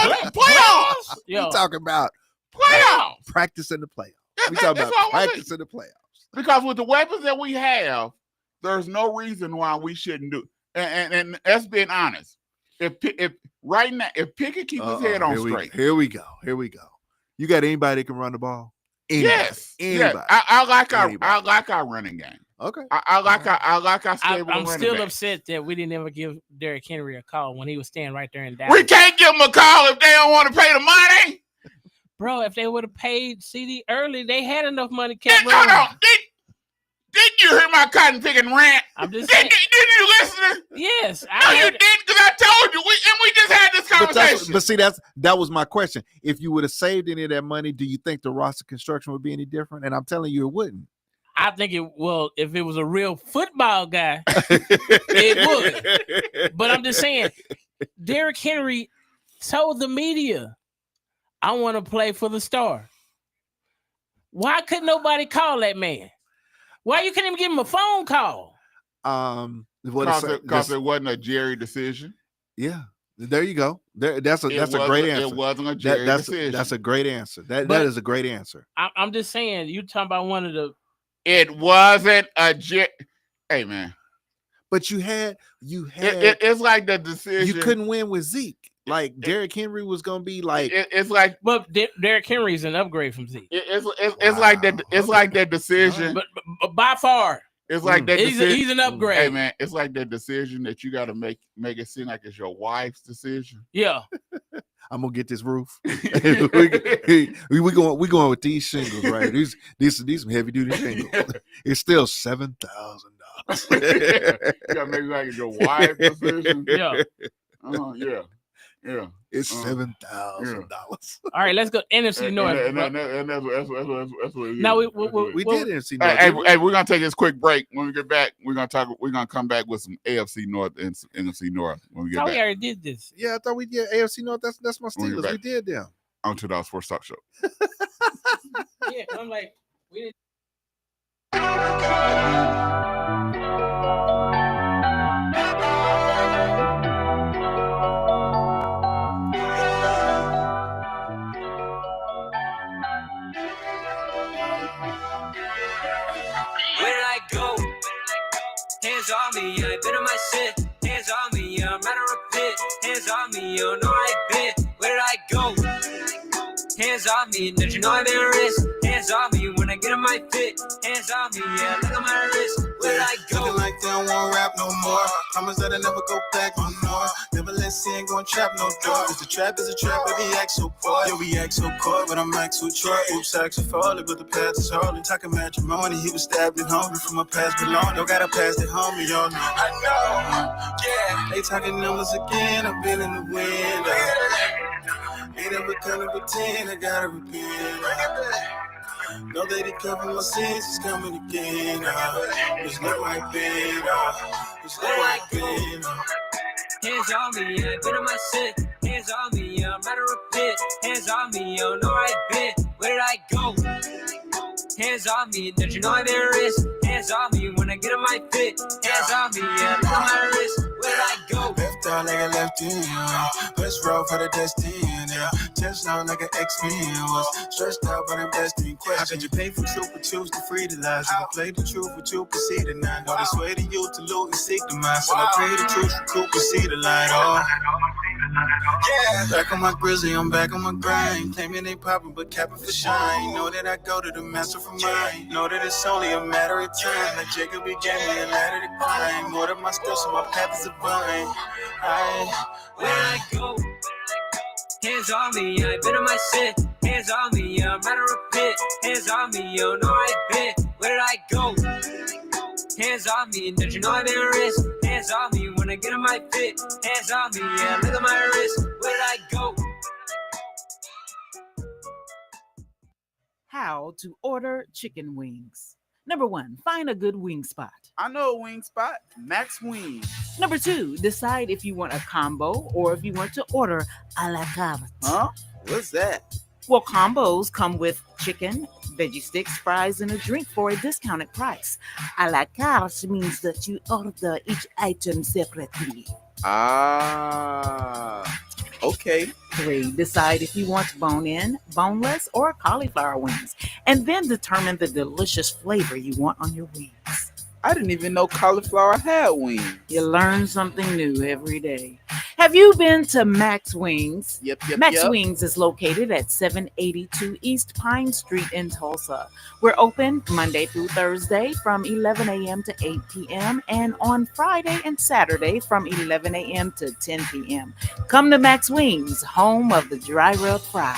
I mean. Playoffs. We talking about playoffs. Practice in the playoffs. We talking about practice in the playoffs. Because with the weapons that we have, there's no reason why we shouldn't do. And let's be honest. If right now, if Pickett keeps his head on straight, here we go. You got anybody that can run the ball? Anybody. Yes, anybody. Yes. I like our running game. Okay, I like our stable. I'm still back. upset that we didn't ever give Derrick Henry a call when he was standing right there in Dallas. We can't give him a call if they don't want to pay the money, bro. If they would have paid CD early, they had enough money. Hold on. Did you hear my cotton picking rant? I'm just did you listen? Yes. No, you didn't, because I told you. We just had this conversation. But see, that was my question. If you would have saved any of that money, do you think the roster construction would be any different? And I'm telling you, it wouldn't. I think if it was a real football guy, it would. But I'm just saying, Derrick Henry told the media, I want to play for the Star. Why couldn't nobody call that man? Why you couldn't even give him a phone call? Because it wasn't a Jerry decision. Yeah, there you go. That's a great answer. It wasn't a Jerry decision. That's a great answer. That is a great answer. I'm just saying, you talking about one of the. It wasn't a Jerry. Hey man, but you had. It's like the decision. You couldn't win with Zeke. Like Derrick Henry was gonna be like. It's like, but Derrick Henry is an upgrade from Zeke. It's like that. It's like that decision. But by far, it's like that. He's an upgrade. Hey man, it's like that decision that you got to make it seem like it's your wife's decision. Yeah. I'm gonna get this roof. we going with these shingles, right? These some heavy duty shingles. It's still $7,000. You gotta make it like it's your wife's decision. Yeah. Yeah. It's $7,000. All right, let's go NFC North. And that's what now we did NFC North. Hey, we're gonna take this quick break. When we get back, we're gonna come back with some AFC North and NFC North when we get back. We already did this. Yeah, I thought we did AFC North. That's my Steelers. We did them. On to the Sports Talk Show. Yeah, I'm like, we didn't. Where did I go? Hands on me, yeah, I been on my shit. Hands on me, yeah, I'm out of repent. Hands on me, you don't know where I been. Where did I go? Hands on me, don't you know I'm embarrassed? Hands on me when I get in my fit. Hands on me, yeah, look at my wrist. Where did I go? Looking like they don't want rap no more. Promise that I never go back no more. Never let sin go and trap no door. It's a trap, baby, act so coy. Yeah, we act so coy, but I'm act so Troy. Oops, act so falling, but the path is hard. Talking matrimony, he was stabbed and hungry from my past belong. Don't gotta pass it home, y'all know. I know, yeah. They talking numbers again, I've been in the wind. Ain't ever gonna pretend, I gotta repent. Know that he covered my sins, it's coming again. It's not like been, it's not like been. Hands on me, yeah, I been on my shit. Hands on me, yeah, I'm out of repent. Hands on me, you don't know where I been. Where did I go? Hands on me, don't you know I'm embarrassed? Hands on me when I get in my fit. Hands on me, yeah, look at my wrist. Where did I go? Left out like I left in, let's roll for the destiny, yeah. Just now like an X-Men was stressed out, but I'm destined. How could you pay for truth but choose to free the lies? I play the truth but you can see the night. Know this way to you to loot and seek the mind. So I pray the truth recoup and see the light, oh. Yeah, back on my grizzly, I'm back on my grind. Claiming they poppin', but capping for shine. Know that I go to the master for mine. Know that it's only a matter of time. Like Jacob began me a ladder to climb. More than my steps, so my path is a vine. Where did I go? Hands on me, yeah, I been on my shit. Hands on me, yeah, I'm out of repent. Hands on me, you don't know where I been. Where did I go? Hands on me, don't you know I'm embarrassed? Hands on me when I get in my fit. Hands on me, yeah, look at my wrist. Where did I go? How to order chicken wings. Number 1, find a good wing spot. I know a wing spot, Max Wings. Number 2, decide if you want a combo or if you want to order a la carte. Huh? What's that? Well, combos come with chicken, veggie sticks, fries, and a drink for a discounted price. A la carte means that you order each item separately. Ah, okay. 3, decide if you want bone-in, boneless, or cauliflower wings, and then determine the delicious flavor you want on your wings. I didn't even know cauliflower had wings. You learn something new every day. Have you been to Max Wings? Yep. Max Wings is located at 782 East Pine Street in Tulsa. We're open Monday through Thursday from 11 a.m. to 8 p.m. and on Friday and Saturday from 11 a.m. to 10 p.m. Come to Max Wings, home of the dry rub fries.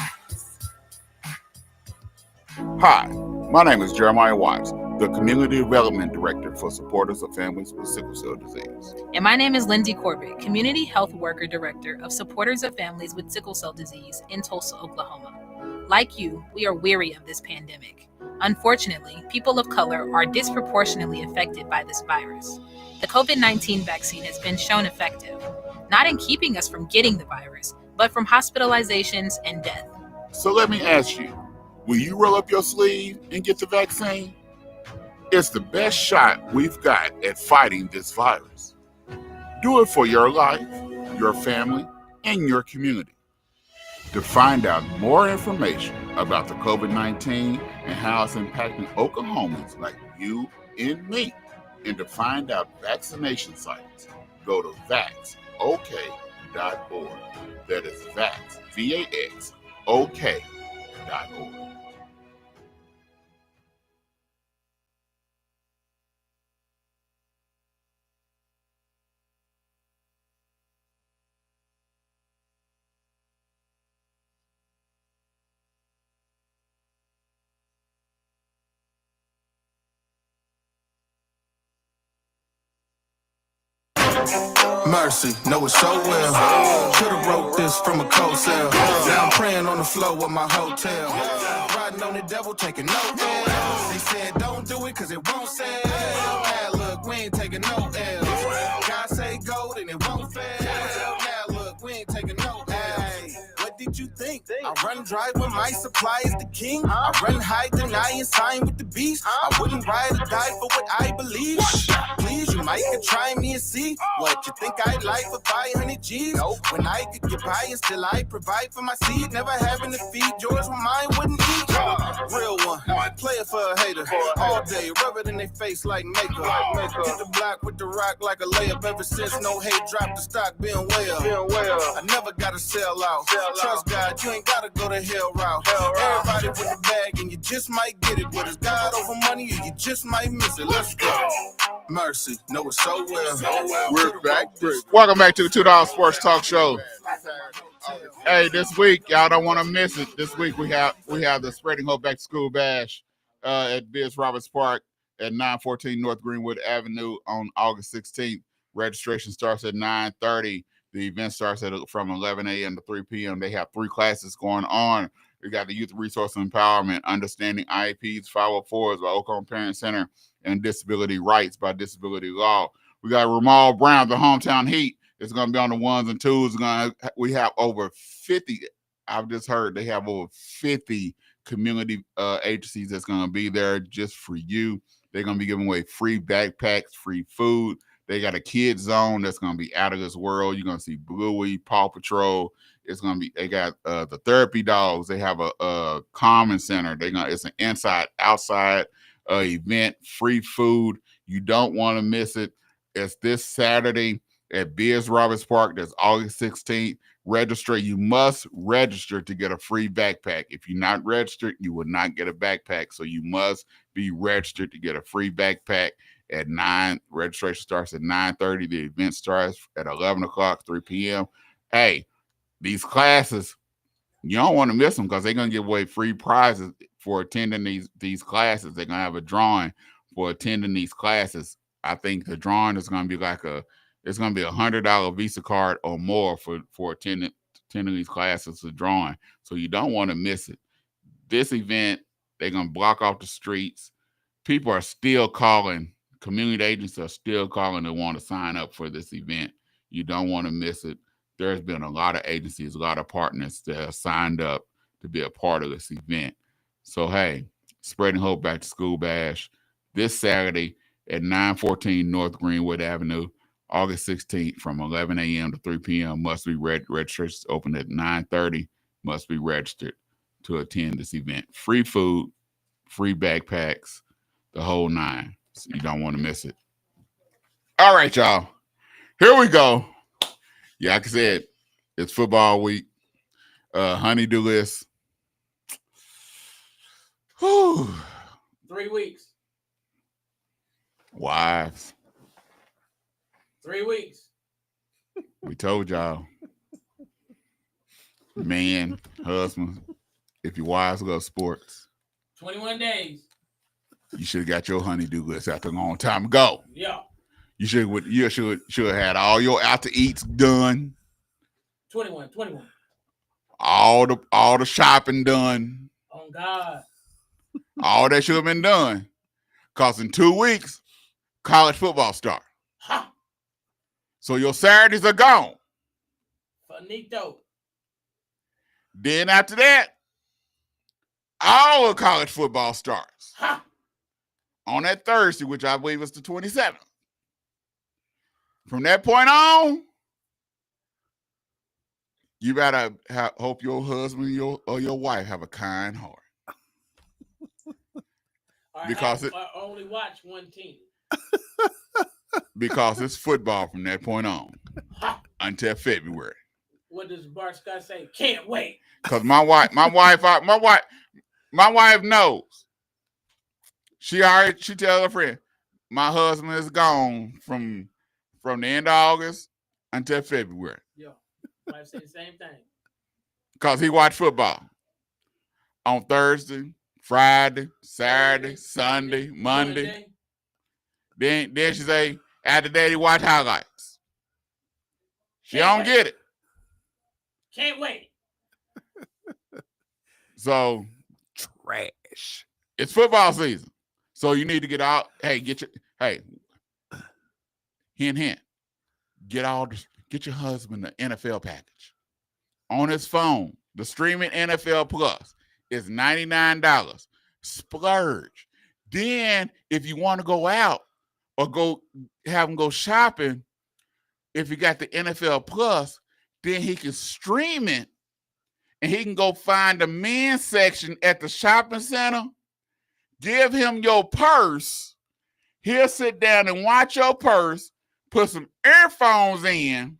Hi, my name is Jeremiah Watts, the Community Development Director for Supporters of Families with Sickle Cell Disease. And my name is Lindsay Corbett, Community Health Worker Director of Supporters of Families with Sickle Cell Disease in Tulsa, Oklahoma. Like you, we are weary of this pandemic. Unfortunately, people of color are disproportionately affected by this virus. The COVID-19 vaccine has been shown effective, not in keeping us from getting the virus, but from hospitalizations and death. So let me ask you, will you roll up your sleeve and get the vaccine? It's the best shot we've got at fighting this virus. Do it for your life, your family, and your community. To find out more information about the COVID-19 and how it's impacting Oklahomans like you and me, and to find out vaccination sites, go to vaxok.org. That is vax, VAX, OK.org. Mercy, know it so well. Should've wrote this from a cold cell. Now I'm praying on the floor of my hotel. Riding on the devil, taking no L's. They said don't do it cause it won't sell. Now look, we ain't taking no L's. God say gold and it won't fail. Now look, we ain't taking no L's. What did you think? I run dry when my supply is the king. I run high, deny, and sign with the beast. I wouldn't ride or die for what I believe. Please, you might could try me and see what you think I'd like for 500 G's. When I could get by and still I provide for my seed. Never having to feed yours when mine wouldn't eat. Real one, play it for a hater. All day, rub it in their face like makeup. Hit the block with the rock like a layup. Ever since no hate dropped, the stock been way up. I never gotta sell out. Trust God, you ain't gotta go the hell route. Everybody with the bag and you just might get it. But it's God over money and you just might miss it. Let's go. Mercy, know it so well. We're back. Welcome back to the Two Dawgs Sports Talk Show. Hey, this week y'all don't want to miss it. This week we have the Spreading Hope Back to School Bash at Biz Roberts Park at 914 North Greenwood Avenue on August 16th. Registration starts at 9:30. The event starts from 11 a.m. to 3 p.m. They have 3 classes going on. We got the Youth Resource Empowerment, Understanding IEPs, 504s by Oklahoma Parent Center, and Disability Rights by Disability Law. We got Ramal Brown, the Hometown Heat. It's going to be on the 1s and 2s. We have over 50. I've just heard they have over 50 community agencies that's going to be there just for you. They're going to be giving away free backpacks, free food. They got a kids zone that's going to be out of this world. You're going to see Bluey, Paw Patrol. It's going to be, they got the therapy dogs. They have a common center. It's an inside, outside event, free food. You don't want to miss it. It's this Saturday at Biz Roberts Park. That's August 16th. Register. You must register to get a free backpack. If you're not registered, you will not get a backpack. So you must be registered to get a free backpack at 9. Registration starts at 9:30. The event starts at 11 o'clock, 3 p.m. Hey, these classes, you don't want to miss them because they're going to give away free prizes for attending these classes. They're going to have a drawing for attending these classes. I think the drawing is going to be it's going to be $100 Visa card or more for attending these classes, the drawing. So you don't want to miss it. This event, they're going to block off the streets. People are still calling. Community agents are still calling and want to sign up for this event. You don't want to miss it. There's been a lot of agencies, a lot of partners that have signed up to be a part of this event. So, hey, Spreading Hope Back to School Bash this Saturday at 914 North Greenwood Avenue, August 16th from 11 a.m. to 3 p.m. Must be registrations open at 9:30. Must be registered to attend this event. Free food, free backpacks, the whole 9. So you don't want to miss it. All right, y'all. Here we go. Yeah, like I said, it's football week. Honey-do list. Whew. 3 weeks. Wives. 3 weeks. We told y'all. Man, husband, if your wives love sports, 21 days. you should have got your honey-do list out there a long time ago. Yeah. You should have had all your out to eats done. 21. All the shopping done. On God. All that should have been done. Because in 2 weeks, college football starts. Ha! So your Saturdays are gone. Finito. Then after that, all of college football starts. Ha! On that Thursday, which I believe is the 27th. From that point on, you better hope your husband or your wife have a kind heart. Because I only watch one team. Because it's football from that point on until February. What does Bart Scott say? Can't wait. Because my wife knows. She tells her friend, my husband is gone from the end of August until February. Yeah, wife say the same thing. Because he watched football on Thursday, Friday, Saturday, Sunday, Monday. Then she say, after that, he watch highlights. She don't get it. Can't wait. So, Trash. it's football season. So you need to get out. Hey, hint. Get your husband the NFL package on his phone. The streaming NFL Plus is $99. Splurge. Then, if you want to go out or go have him go shopping, if you got the NFL Plus, then he can stream it and he can go find the men's section at the shopping center. Give him your purse. He'll sit down and watch your purse, put some earphones in,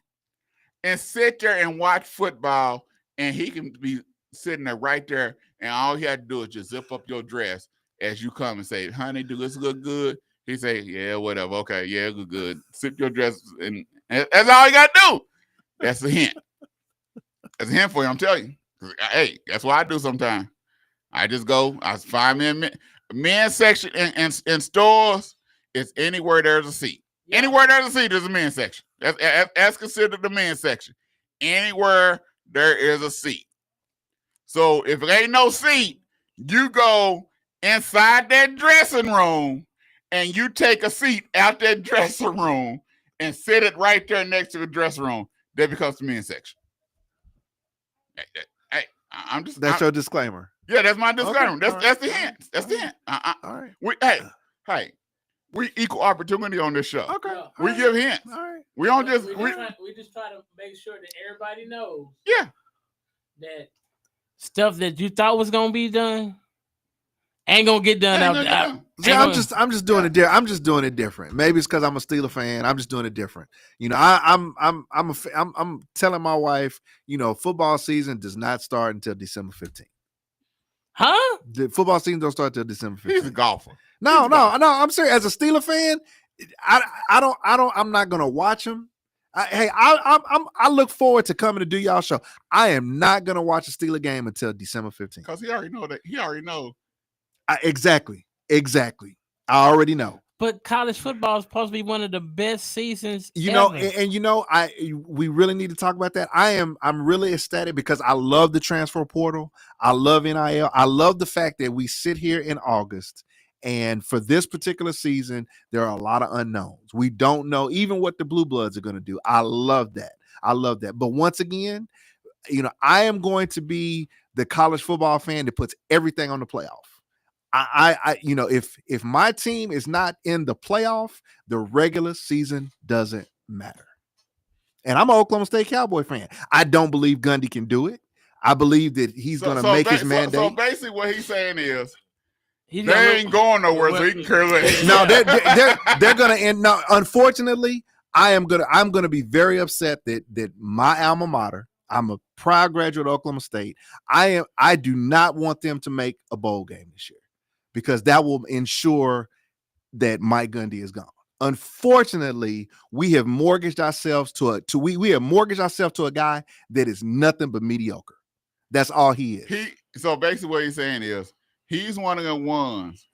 and sit there and watch football. And he can be sitting there right there. And all he had to do is just zip up your dress as you come and say, honey, do this look good? He say, yeah, whatever. Okay, yeah, it look good. Zip your dress. And that's all you got to do. That's a hint. That's a hint for you, I'm telling you. Hey, that's what I do sometimes. I just go, I find me a men's section in stores. It's anywhere there's a seat. Yeah. Anywhere there's a seat, there's a men's section. That's considered the men's section. Anywhere there is a seat. So if it ain't no seat, you go inside that dressing room and you take a seat out that dressing room and sit it right there next to the dressing room. That becomes the men's section. Hey, That's your disclaimer. Yeah, that's my disclaimer. Okay. That's the hint. That's the hint. All right. We equal opportunity on this show. Okay. We give hints. All right. We don't just we just try to make sure that everybody knows. Yeah. That stuff that you thought was gonna be done ain't gonna get done. See, I'm just doing it. I'm just doing it different. Maybe it's because I'm a Steeler fan. I'm just doing it different. You know, I'm telling my wife, you know, football season does not start until December 15th. Huh? The football season don't start till December 15th. He's a golfer. No. I'm serious. As a Steeler fan, I'm not gonna watch them. I look forward to coming to do y'all show. I am not gonna watch a Steeler game until December 15th. Because he already know that. He already knows. Exactly. I already know. But college football is supposed to be one of the best seasons. You know, ever. and you know, we really need to talk about that. I'm really ecstatic because I love the transfer portal. I love NIL. I love the fact that we sit here in August, and for this particular season, there are a lot of unknowns. We don't know even what the Blue Bloods are going to do. I love that. But once again, you know, I am going to be the college football fan that puts everything on the playoff. I you know, if my team is not in the playoff, the regular season doesn't matter. And I'm an Oklahoma State Cowboy fan. I don't believe Gundy can do it. I believe that he's going to make his mandate. So basically, what he's saying is they ain't going nowhere, so he can care less. No, they're going to end. No, unfortunately, I'm gonna be very upset that my alma mater. I'm a proud graduate of Oklahoma State. I do not want them to make a bowl game this year, because that will ensure that Mike Gundy is gone. Unfortunately, we have mortgaged ourselves to a guy that is nothing but mediocre. That's all he is. So basically what he's saying is he's one of the ones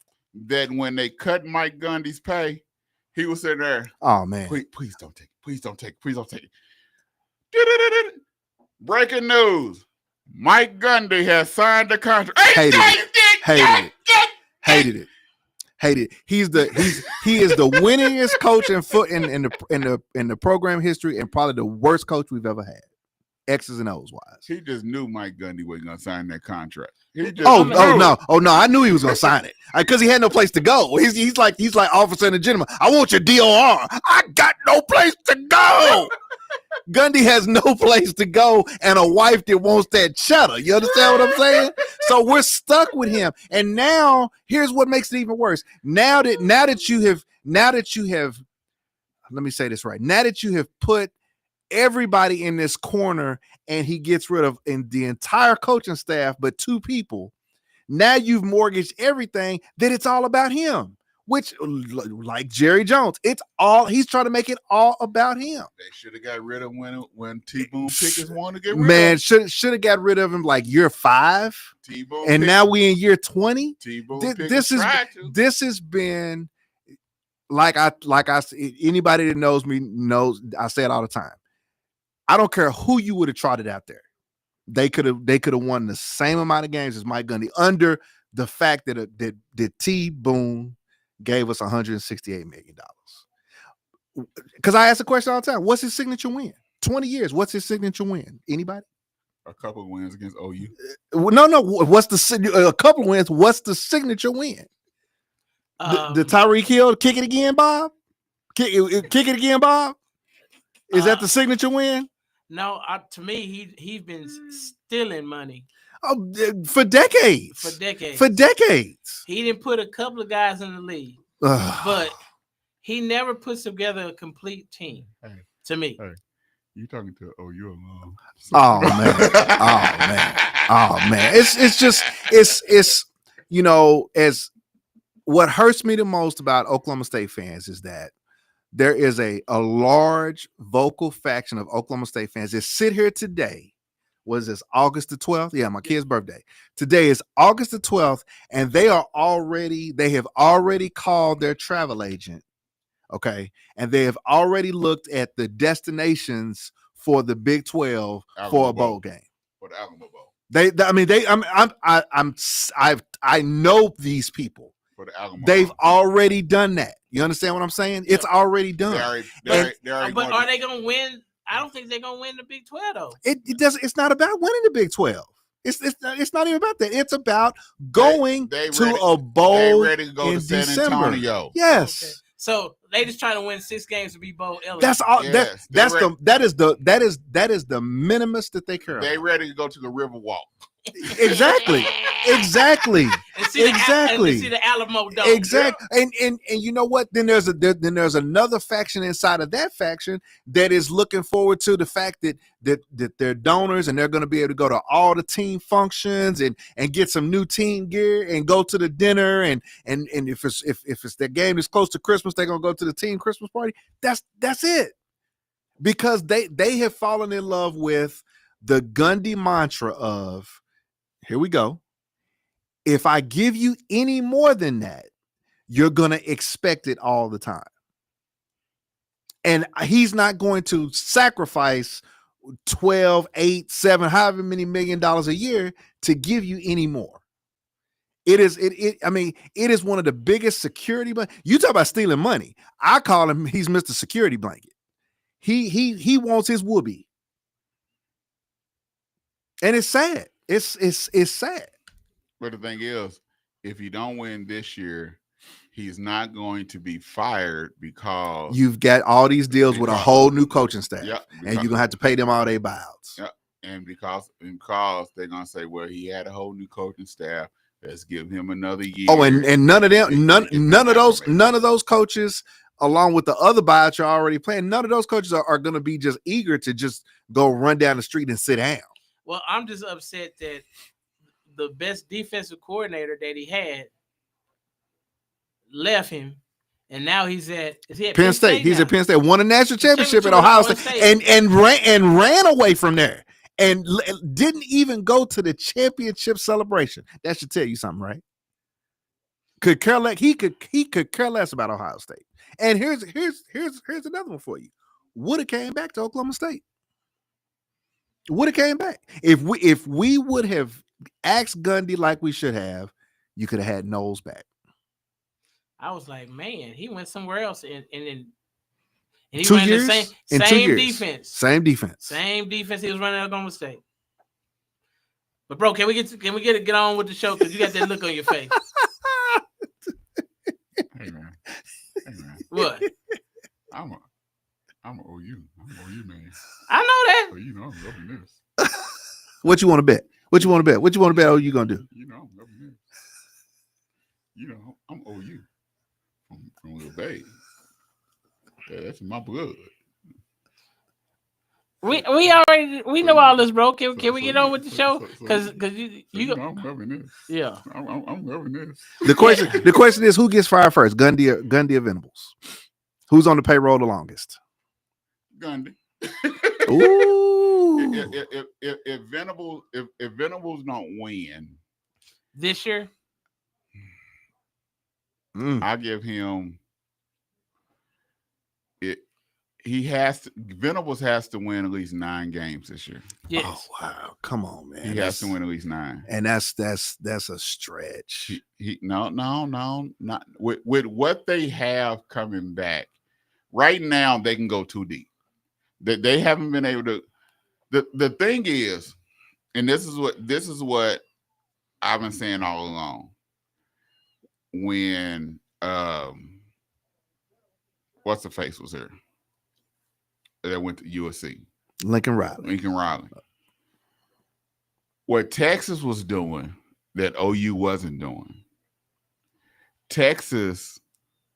that when they cut Mike Gundy's pay, he was sitting there. Oh man. Please don't take it. Please don't take it. Please don't take it. Breaking news. Mike Gundy has signed the contract. Hated it. He is the winningest coach in the program history, and probably the worst coach we've ever had. X's and O's wise. He just knew Mike Gundy wasn't gonna sign that contract. No! I knew he was gonna sign it because he had no place to go. He's like officer and a gentleman. I want your DOR. I got no place to go. Gundy has no place to go and a wife that wants that cheddar. You understand what I'm saying? So we're stuck with him. And now here's what makes it even worse. Now that you have, let me say this right. Now that you have put everybody in this corner and he gets rid of the entire coaching staff but two people, now you've mortgaged everything that it's all about him. Which, like Jerry Jones, he's trying to make it all about him. They should have got rid of when T-Boone Pickens wanted to get rid of him. should have got rid of him like year 5. T-Boone and now we in year 20. This has been like I anybody that knows me knows I say it all the time. I don't care who you would have trotted out there. They could have won the same amount of games as Mike Gundy under the fact that T-Boone gave us $168 million. Because I ask the question all the time, what's his signature win? 20 years, what's his signature win? Anybody? A couple of wins against OU. No. What's a couple of wins? What's the signature win? The Tyreek Hill kick it again, Bob. Kick it again, Bob. Is that the signature win? No, to me, he's been stealing money. Oh, for decades. For decades. He didn't put a couple of guys in the league, but he never puts together a complete team. Hey, to me. Hey, you talking to OU alone? Oh man. It's just as what hurts me the most about Oklahoma State fans is that there is a large vocal faction of Oklahoma State fans that sit here today. Was this August the 12th? Yeah, my kid's birthday. Today is August the 12th, and they have already called their travel agent. Okay. And they have already looked at the destinations for the Big 12 for a bowl game. For the Alamo Bowl. I know these people. For the Alamo They've Bowl. already done that. You understand what I'm saying? It's already done. But are they going to win? I don't think they're going to win the Big 12 though. It doesn't. It's not about winning the Big 12. It's not even about that. It's about going to a bowl. They ready to go in to San December. Antonio. Yes. Okay. So they just trying to win 6 games to be bowl eligible. That's all. Yes, That is the minimum that they care about. They ready to go to the Riverwalk. Exactly. And see the Alamo Dome. Exactly. Yeah. And you know what? Then there's another faction inside of that faction that is looking forward to the fact that they're donors and they're going to be able to go to all the team functions and get some new team gear and go to the dinner and if it's their game is close to Christmas, they're going to go to the team Christmas party. That's it. Because they have fallen in love with the Gundy mantra of, here we go. If I give you any more than that, you're going to expect it all the time. And he's not going to sacrifice 12, 8, 7, however many $1 million a year to give you any more. It is one of the biggest security. But you talk about stealing money. I call him, he's Mr. Security Blanket. He wants his whoopee. And it's sad. It's sad. But the thing is, if you don't win this year, he's not going to be fired because you've got all these deals with a whole new coaching staff. Yep, and you're gonna have to pay them all their buyouts. Yep. And because they're gonna say, well, he had a whole new coaching staff. Let's give him another year. Oh, and none of those coaches, along with the other buyouts you're already playing, none of those coaches are gonna be just eager to just go run down the street and sit down. Well, I'm just upset that the best defensive coordinator that he had left him, and now he's at Penn State. He's at Penn State. Won a national championship at Ohio State, and ran away from there, and didn't even go to the championship celebration. That should tell you something, right? Could care less. He could care less about Ohio State. And here's another one for you. Would have came back to Oklahoma State. Would have came back if we would have asked Gundy like we should have. You could have had Knowles back. I was like, man, he went somewhere else, and he 2 ran years? the In 2 same years. defense. Same defense. Same defense he was running at Oklahoma State. But bro, can we get on with the show? Because you got that look on your face. Hey man. What? I'm OU. I'm OU man. I know that. So you know I'm loving this. What you want to bet? What you want to bet? What you want to bet? Oh, you gonna do? You know I'm loving this. You know I'm OU from Little Bay. Yeah, that's in my blood. We know all this, bro. Can we get on with the show? Because you know I'm loving this. Yeah, I'm loving this. The question is, who gets fired first, Gundy or Venables? Who's on the payroll the longest? Gundy. Ooh. If Venables don't win this year, I give him it. Venables has to win at least 9 games this year. Yes. Oh wow! Come on, man. He has to win at least 9, and that's a stretch. No, not with what they have coming back right now. They can go too deep. They haven't been able to. The thing is, and this is what I've been saying all along. When what's the face was here that went to USC? Lincoln Riley. Lincoln Riley. What Texas was doing that OU wasn't doing. Texas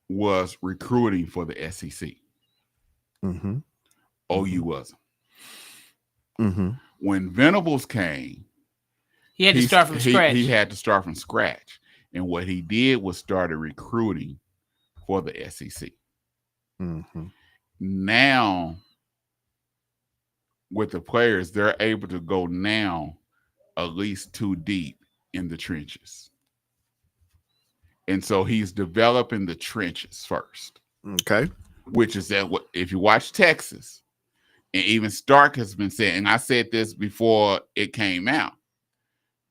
was recruiting for the SEC. Mm-hmm. OU wasn't. Mm-hmm. When Venables came, He had to start from scratch. He had to start from scratch. And what he did was started recruiting for the SEC. Mm-hmm. Now, with the players, they're able to go now at least 2 deep in the trenches. And so he's developing the trenches first. Okay. Which is that what if you watch Texas, and even Stark has been saying, and I said this before it came out,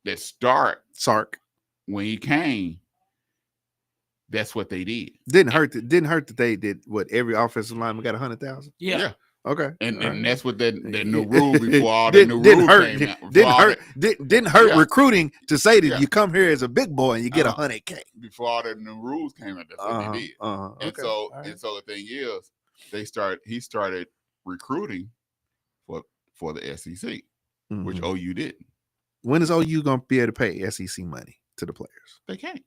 that Sark, when he came, that's what they did. Didn't hurt that they did what every offensive lineman got 100,000. Yeah. Okay. And that's what that new rule before all the new rules came out. Didn't hurt recruiting to say that Yeah. you come here as a big boy and you get 100K. Before all the new rules came out, that's what they did. And so the thing is, he started recruiting for the SEC, which OU didn't. When is OU gonna be able to pay SEC money to the players? They can't.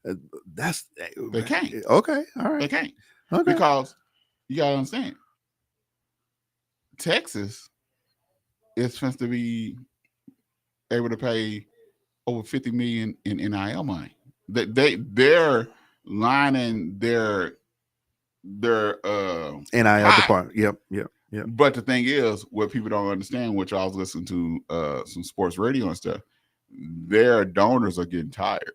They can't. Okay, all right. They can't. Okay. Because you gotta understand, Texas is supposed to be able to pay over $50 million in NIL money. They're lining their NIL high. department. Yep. But the thing is, what people don't understand, which I was listening to some sports radio and stuff, their donors are getting tired.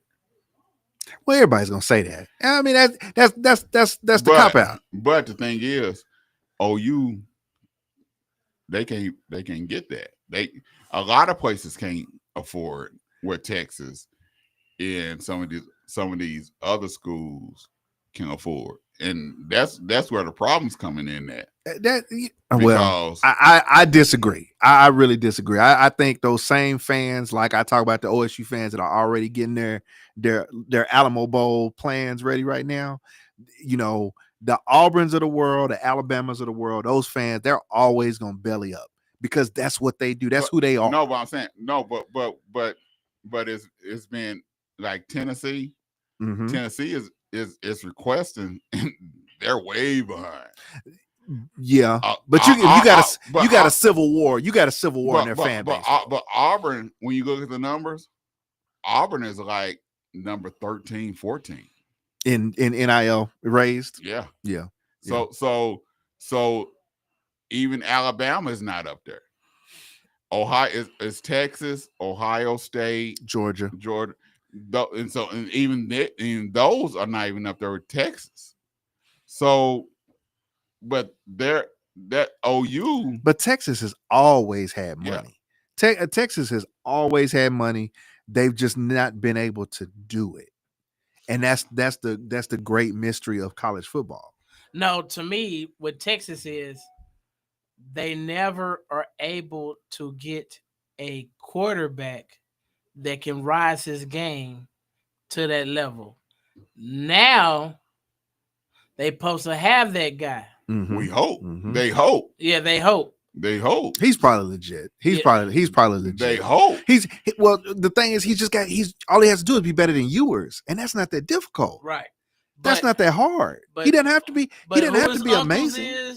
Well, everybody's gonna say that. I mean, that's the cop out. But the thing is, OU, they can't get that. A lot of places can't afford what Texas and some of these other schools can afford, and that's where the problem's coming in at. Well, I disagree. I really disagree. I think those same fans, like I talk about the OSU fans that are already getting their Alamo Bowl plans ready right now, you know, the Auburns of the world, the Alabamas of the world, those fans, they're always gonna belly up because that's what they do. That's who they are. No, but I'm saying but it's been like Tennessee. Mm-hmm. Tennessee is requesting, and they're way behind. Yeah, but you got a civil war. You got a civil war in their fan base. But Auburn, when you look at the numbers, Auburn is like number 13, 14 in NIL raised. Yeah. So even Alabama is not up there. Ohio is Texas, Ohio State, Georgia. And even those are not even up there with Texas. So, but that OU. But Texas has always had money. Yeah. Texas has always had money. They've just not been able to do it, and that's the great mystery of college football. No, to me, what Texas is, they never are able to get a quarterback that can rise his game to that level. Now they supposed to have that guy. Mm-hmm. We hope. Mm-hmm. They hope. Yeah, they hope. They hope. He's probably legit. He's probably legit. They hope. Well, the thing is, all he has to do is be better than yours, and that's not that difficult. Right. That's not that hard. He doesn't have to be. He doesn't have to be amazing.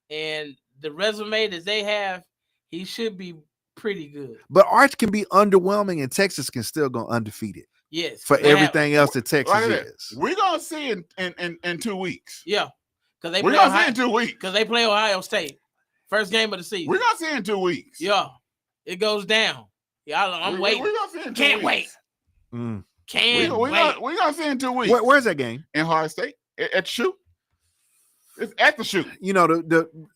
And the resume that they have, he should be pretty good. But Arch can be underwhelming, and Texas can still go undefeated. Yes. For everything else that Texas is. We're gonna see in 2 weeks. Yeah. Because we're gonna see in 2 weeks. Because they play Ohio State. First game of the season. We're gonna see in 2 weeks. Yeah. It goes down. Yeah, I'm waiting. We're gonna see in 2 Can't weeks. wait. Mm. Can't wait. We're gonna see in 2 weeks. Where's that game? In Ohio State. At the shoot. It's at the shoot. You know,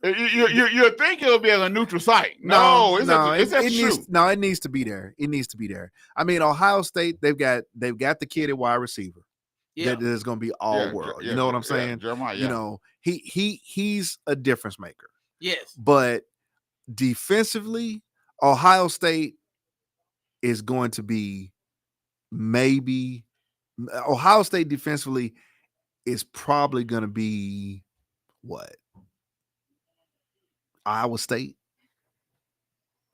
you think it'll be at a neutral site. No, it's at the shoot. No, it needs to be there. It needs to be there. I mean, Ohio State, they've got the kid at wide receiver. Yeah. That is going to be all world. You know what I'm saying? Jeremiah, You know, he's a difference maker. Yes. But defensively, Ohio State is going to be maybe Ohio State defensively is probably going to be what? Iowa State.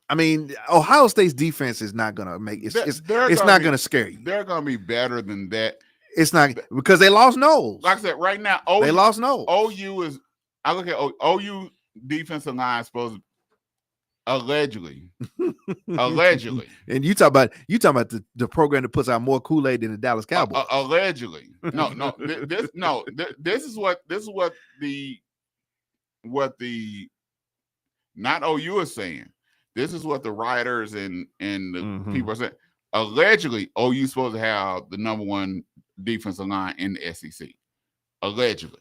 I mean, Ohio State's defense is not going to make it's not going to scare you. They're going to be better than that. It's not because they lost Knowles. Like I said, right now, they lost Knowles. OU is. I look at OU defensive line supposed to allegedly, and you talk about the program that puts out more Kool-Aid than the Dallas Cowboys. Allegedly, this is what the not OU is saying. This is what the writers and the people are saying. Allegedly, OU supposed to have the number one defensive line in the SEC. Allegedly.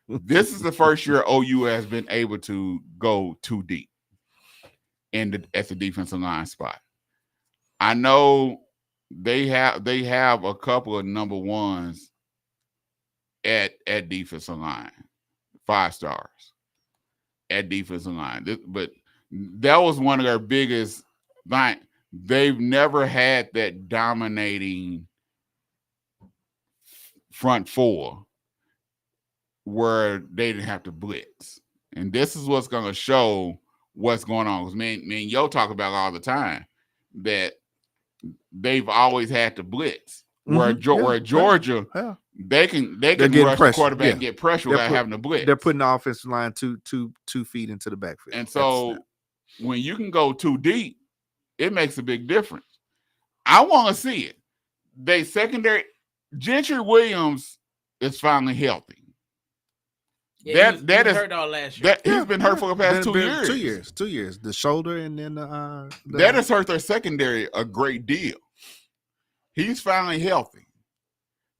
This is the first year OU has been able to go too deep at the defensive line spot. I know they have a couple of number ones at defensive line, 5 stars at defensive line. But that was one of their biggest. They've never had that dominating front four where they didn't have to blitz. And this is what's going to show what's going on. Because me and Yo talk about all the time that they've always had to blitz. Where Georgia, they can rush the quarterback and get pressure without having to blitz. They're putting the offensive line two feet into the backfield. And so when you can go too deep, it makes a big difference. I want to see it. They secondary Gentry Williams is finally healthy. Yeah, he was hurt all last year. He's been hurt for the past 2 years. 2 years. The shoulder and then that has hurt their secondary a great deal. He's finally healthy.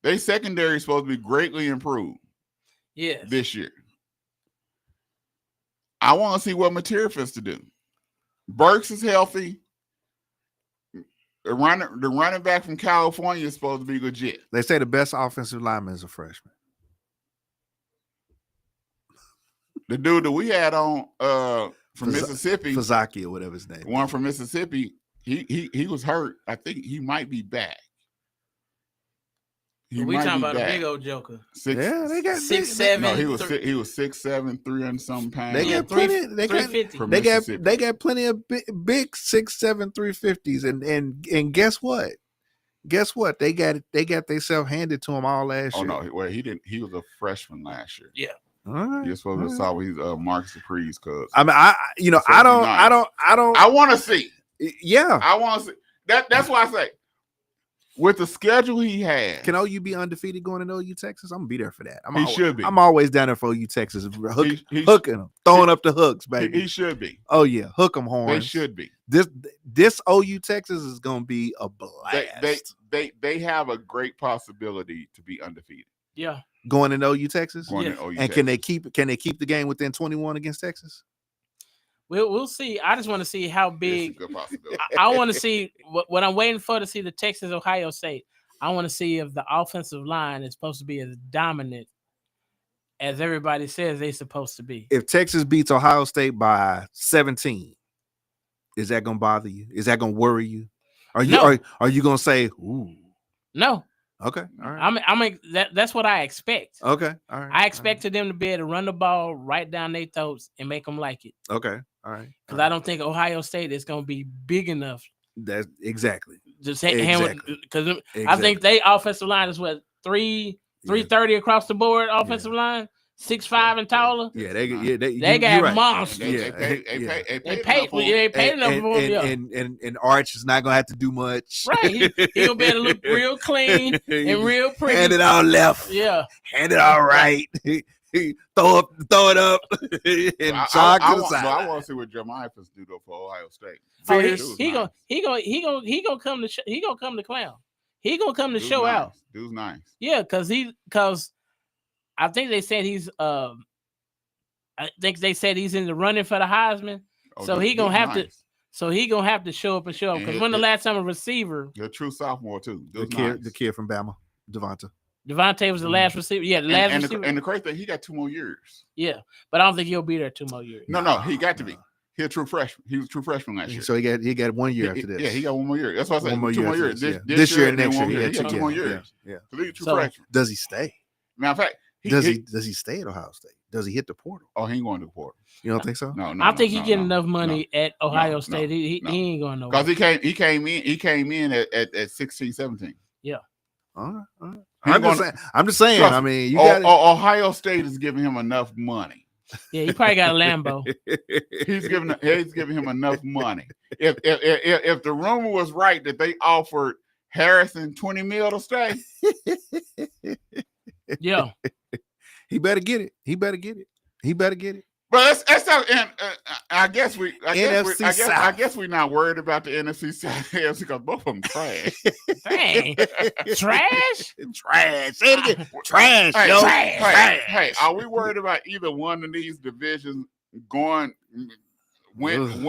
Their secondary is supposed to be greatly improved. Yes. This year. I want to see what Mateer has to do. Burks is healthy. The running back from California is supposed to be legit. They say the best offensive lineman is a freshman. The dude that we had on from Mississippi, Fazaki or whatever his name. One from Mississippi, he was hurt. I think he might be back. We talking about a big old joker. They got 6'7". No, he was 6'7", 300 something pounds. They got plenty. They got plenty of big 6'7", 350s, and guess what? They got themselves handed to him all last year. Oh no, well he didn't. He was a freshman last year. Yeah. All right. You're supposed to saw he's Marcus Dupree's cuz. I mean, I want to see. Yeah, I want to see. That's why I say, with the schedule he has, can OU be undefeated going into OU Texas? I'm gonna be there for that. He should be. I'm always down there for OU Texas, hooking them, throwing up the hooks, baby. He should be. Oh yeah, hook them horns. They should be. This OU Texas is gonna be a blast. They have a great possibility to be undefeated. Yeah. Going into OU Texas? Into OU and Texas. Can they keep the game within 21 against Texas? We'll see. I just want to see how big. Good possibility. I want to see what I'm waiting for to see the Texas Ohio State. I want to see if the offensive line is supposed to be as dominant as everybody says they're supposed to be. If Texas beats Ohio State by 17, is that gonna bother you? Is that gonna worry you? Are you gonna say, ooh? No. Okay. All right. I mean that's what I expect. Okay. All right. I expected them to be able to run the ball right down their throats and make them like it. Okay. All right. Because I don't think Ohio State is going to be big enough. That's exactly. Just because I think they offensive line is what 330 across the board offensive line. 6'5" and taller. Yeah, they got right. monsters. They paid enough for him. And Arch is not gonna have to do much. Right, he gonna be able to look real clean and real pretty. Hand it all left. Yeah, hand it all right. throw it up, and jog to the side. I want to see what Jeremiah do though for Ohio State. Oh, he gonna come to clown. He gonna come to show out. Dude's nice. Yeah, because. I think they said he's in the running for the Heisman. So he gonna have to show up. Because when the last time a receiver, the true sophomore too, the kid from Bama, Devontae was the last receiver. Yeah, the last receiver. And the crazy thing, he got 2 more years. Yeah, but I don't think he'll be there 2 more years. No, he got to be. He a true freshman. He was a true freshman last year. So he got 1 year after this. Yeah, he got 1 more year. That's why I said One more 2 year more after years. this, yeah. This year and then next 1 year. more year. He got 2 more Yeah. years. Yeah. So he's a true So- freshman. Does he stay? Matter of fact, Does he stay at Ohio State? Does he hit the portal? Oh, he ain't going to the portal. You don't think so? No. I think he no, getting no, enough money at Ohio State. He ain't going nowhere. Because he came in at 16, 17. All right. He's I'm just saying. Trust I mean, you Oh, got Ohio State is giving him enough money. Yeah, he probably got a Lambo. He's giving him enough money. If the rumor was right that they offered Harrison $20 million to stay, Yeah. He better get it. He better get it. but that's not. And I guess we're not worried about the NFC South because both of them trash. Dang. Trash? Trash. Say it again. Trash, Hey, yo. hey, are we worried about either one of these divisions winning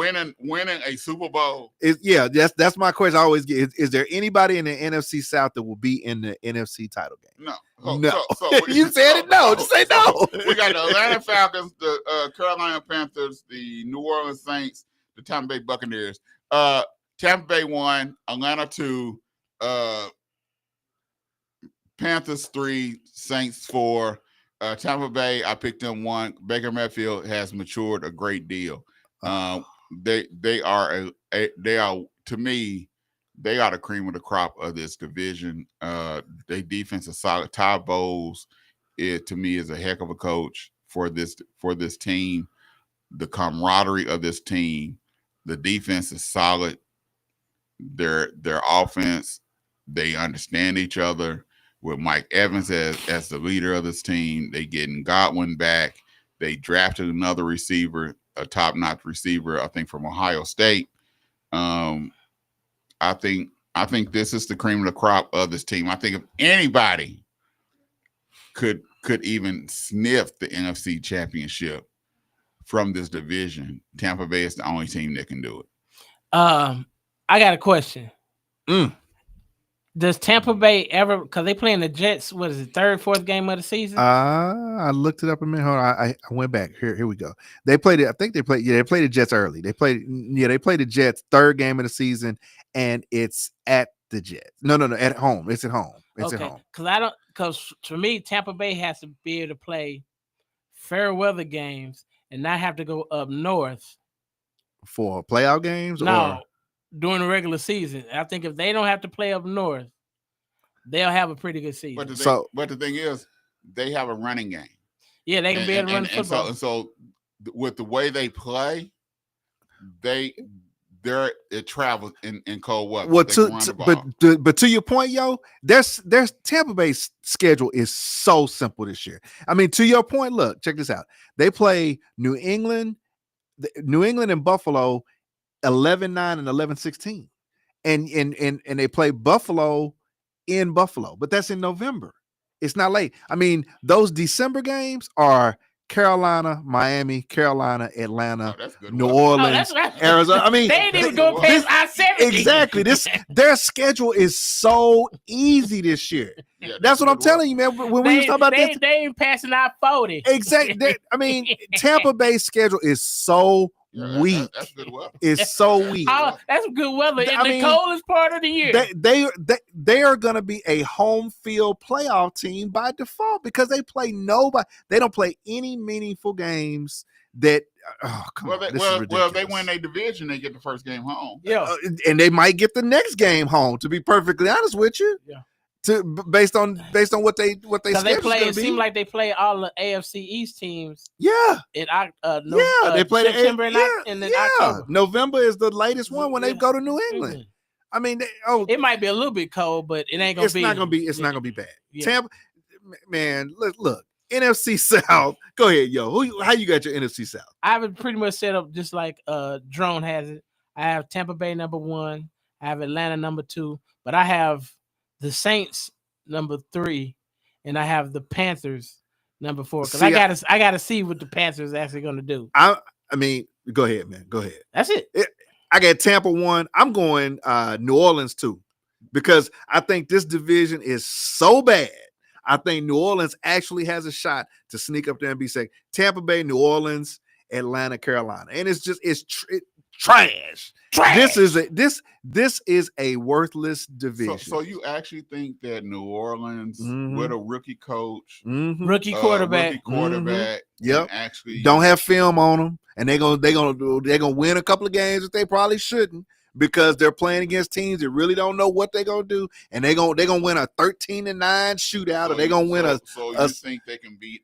a Super Bowl? That's my question. I always get. Is there anybody in the NFC South that will be in the NFC title game? No. No. You said it. No. Just say no. We got the Atlanta Falcons, the Carolina Panthers, the New Orleans Saints, the Tampa Bay Buccaneers. Tampa Bay 1, Atlanta 2, Panthers 3, Saints 4. Tampa Bay, I picked them 1. Baker Mayfield has matured a great deal. They are to me, they are the cream of the crop of this division. Their defense is solid. Todd Bowles, to me, is a heck of a coach for this team. The camaraderie of this team, the defense is solid. Their offense, they understand each other. With Mike Evans as the leader of this team, they getting Godwin back. They drafted another receiver, a top-notch receiver, I think from Ohio State. I think this is the cream of the crop of this team. I think if anybody could even sniff the NFC Championship from this division, Tampa Bay is the only team that can do it. I got a question. Does Tampa Bay ever, because they playing the Jets, what is it, third, fourth game of the season? I looked it up a minute. Hold on. I went back. Here we go. They played it. I think they played the Jets early. They played the Jets third game of the season, and it's at the Jets. No, at home. It's at home. It's at home. Because for me, Tampa Bay has to be able to play fair weather games and not have to go up north For playoff games? No. During the regular season. I think if they don't have to play up north, they'll have a pretty good season. But the thing is, they have a running game. Yeah, they can be able to run football. And so with the way they play, it travels in cold weather. Well, but to your point, yo, there's Tampa Bay's schedule is so simple this year. I mean, to your point, look, check this out. They play New England and Buffalo 11-9 and 11-16. And they play Buffalo in Buffalo, but that's in November. It's not late. I mean, those December games are Carolina, Miami, Carolina, Atlanta, New Orleans, Arizona. I mean, they ain't even go past I-70. Exactly. Their schedule is so easy this year. Yeah, that's what I'm telling you, man. When we talk about this, they ain't passing I-40. Exactly. I mean, Tampa Bay's schedule is so weak. That's good weather. It's so weak. That's good weather in the coldest part of the year. They are going to be a home field playoff team by default because they play nobody. They don't play any meaningful games. They win their division, they get the first game home. Yeah, and they might get the next game home. To be perfectly honest with you, based on what they play. It seems like they play all the AFC East teams. Yeah, they play September and October. November is the latest one when they go to New England. Mm-hmm. I mean, it might be a little bit cold, but it ain't gonna be. It's not gonna be bad. Yeah. Tampa, man, look. NFC South. Go ahead, yo. How you got your NFC South? I have it pretty much set up just like Drone has it. I have Tampa Bay number 1. I have Atlanta number 2, but I have the Saints number 3, and I have the Panthers number 4. Because I gotta see what the Panthers actually gonna do. I mean, go ahead, man. Go ahead. That's it. I got Tampa 1. I'm going New Orleans 2 because I think this division is so bad. I think New Orleans actually has a shot to sneak up there and be second. Tampa Bay, New Orleans, Atlanta, Carolina, and it's trash. This is a worthless division. So you actually think that New Orleans Mhm. with a rookie coach, Mhm. Rookie quarterback. Yep. can actually Don't have film on them, and they're gonna win a couple of games that they probably shouldn't because they're playing against teams that really don't know what they're gonna do, and they're gonna win a 13-9 shootout, or they're gonna win So you think they can be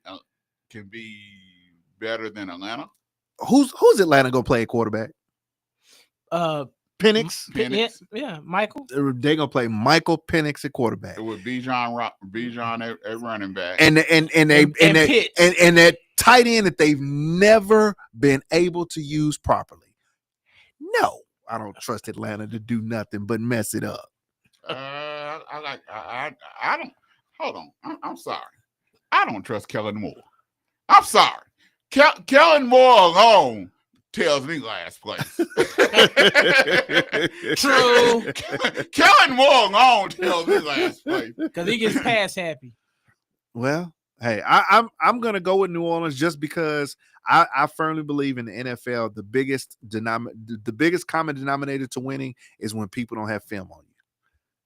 better than Atlanta? who's Atlanta gonna play at quarterback? Penix. Yeah, Michael. They're gonna play Michael Penix at quarterback. It would Bijan a running back, And that tight end that they've never been able to use properly. No, I don't trust Atlanta to do nothing but mess it up. I don't. Hold on. I'm sorry. I don't trust Kellen Moore. I'm sorry. Kellen Moore alone tells me last place. True. Kellen Moore alone tells me last place because he gets pass happy. Well, hey, I'm gonna go with New Orleans just because I firmly believe in the NFL. The biggest common denominator to winning is when people don't have film on you.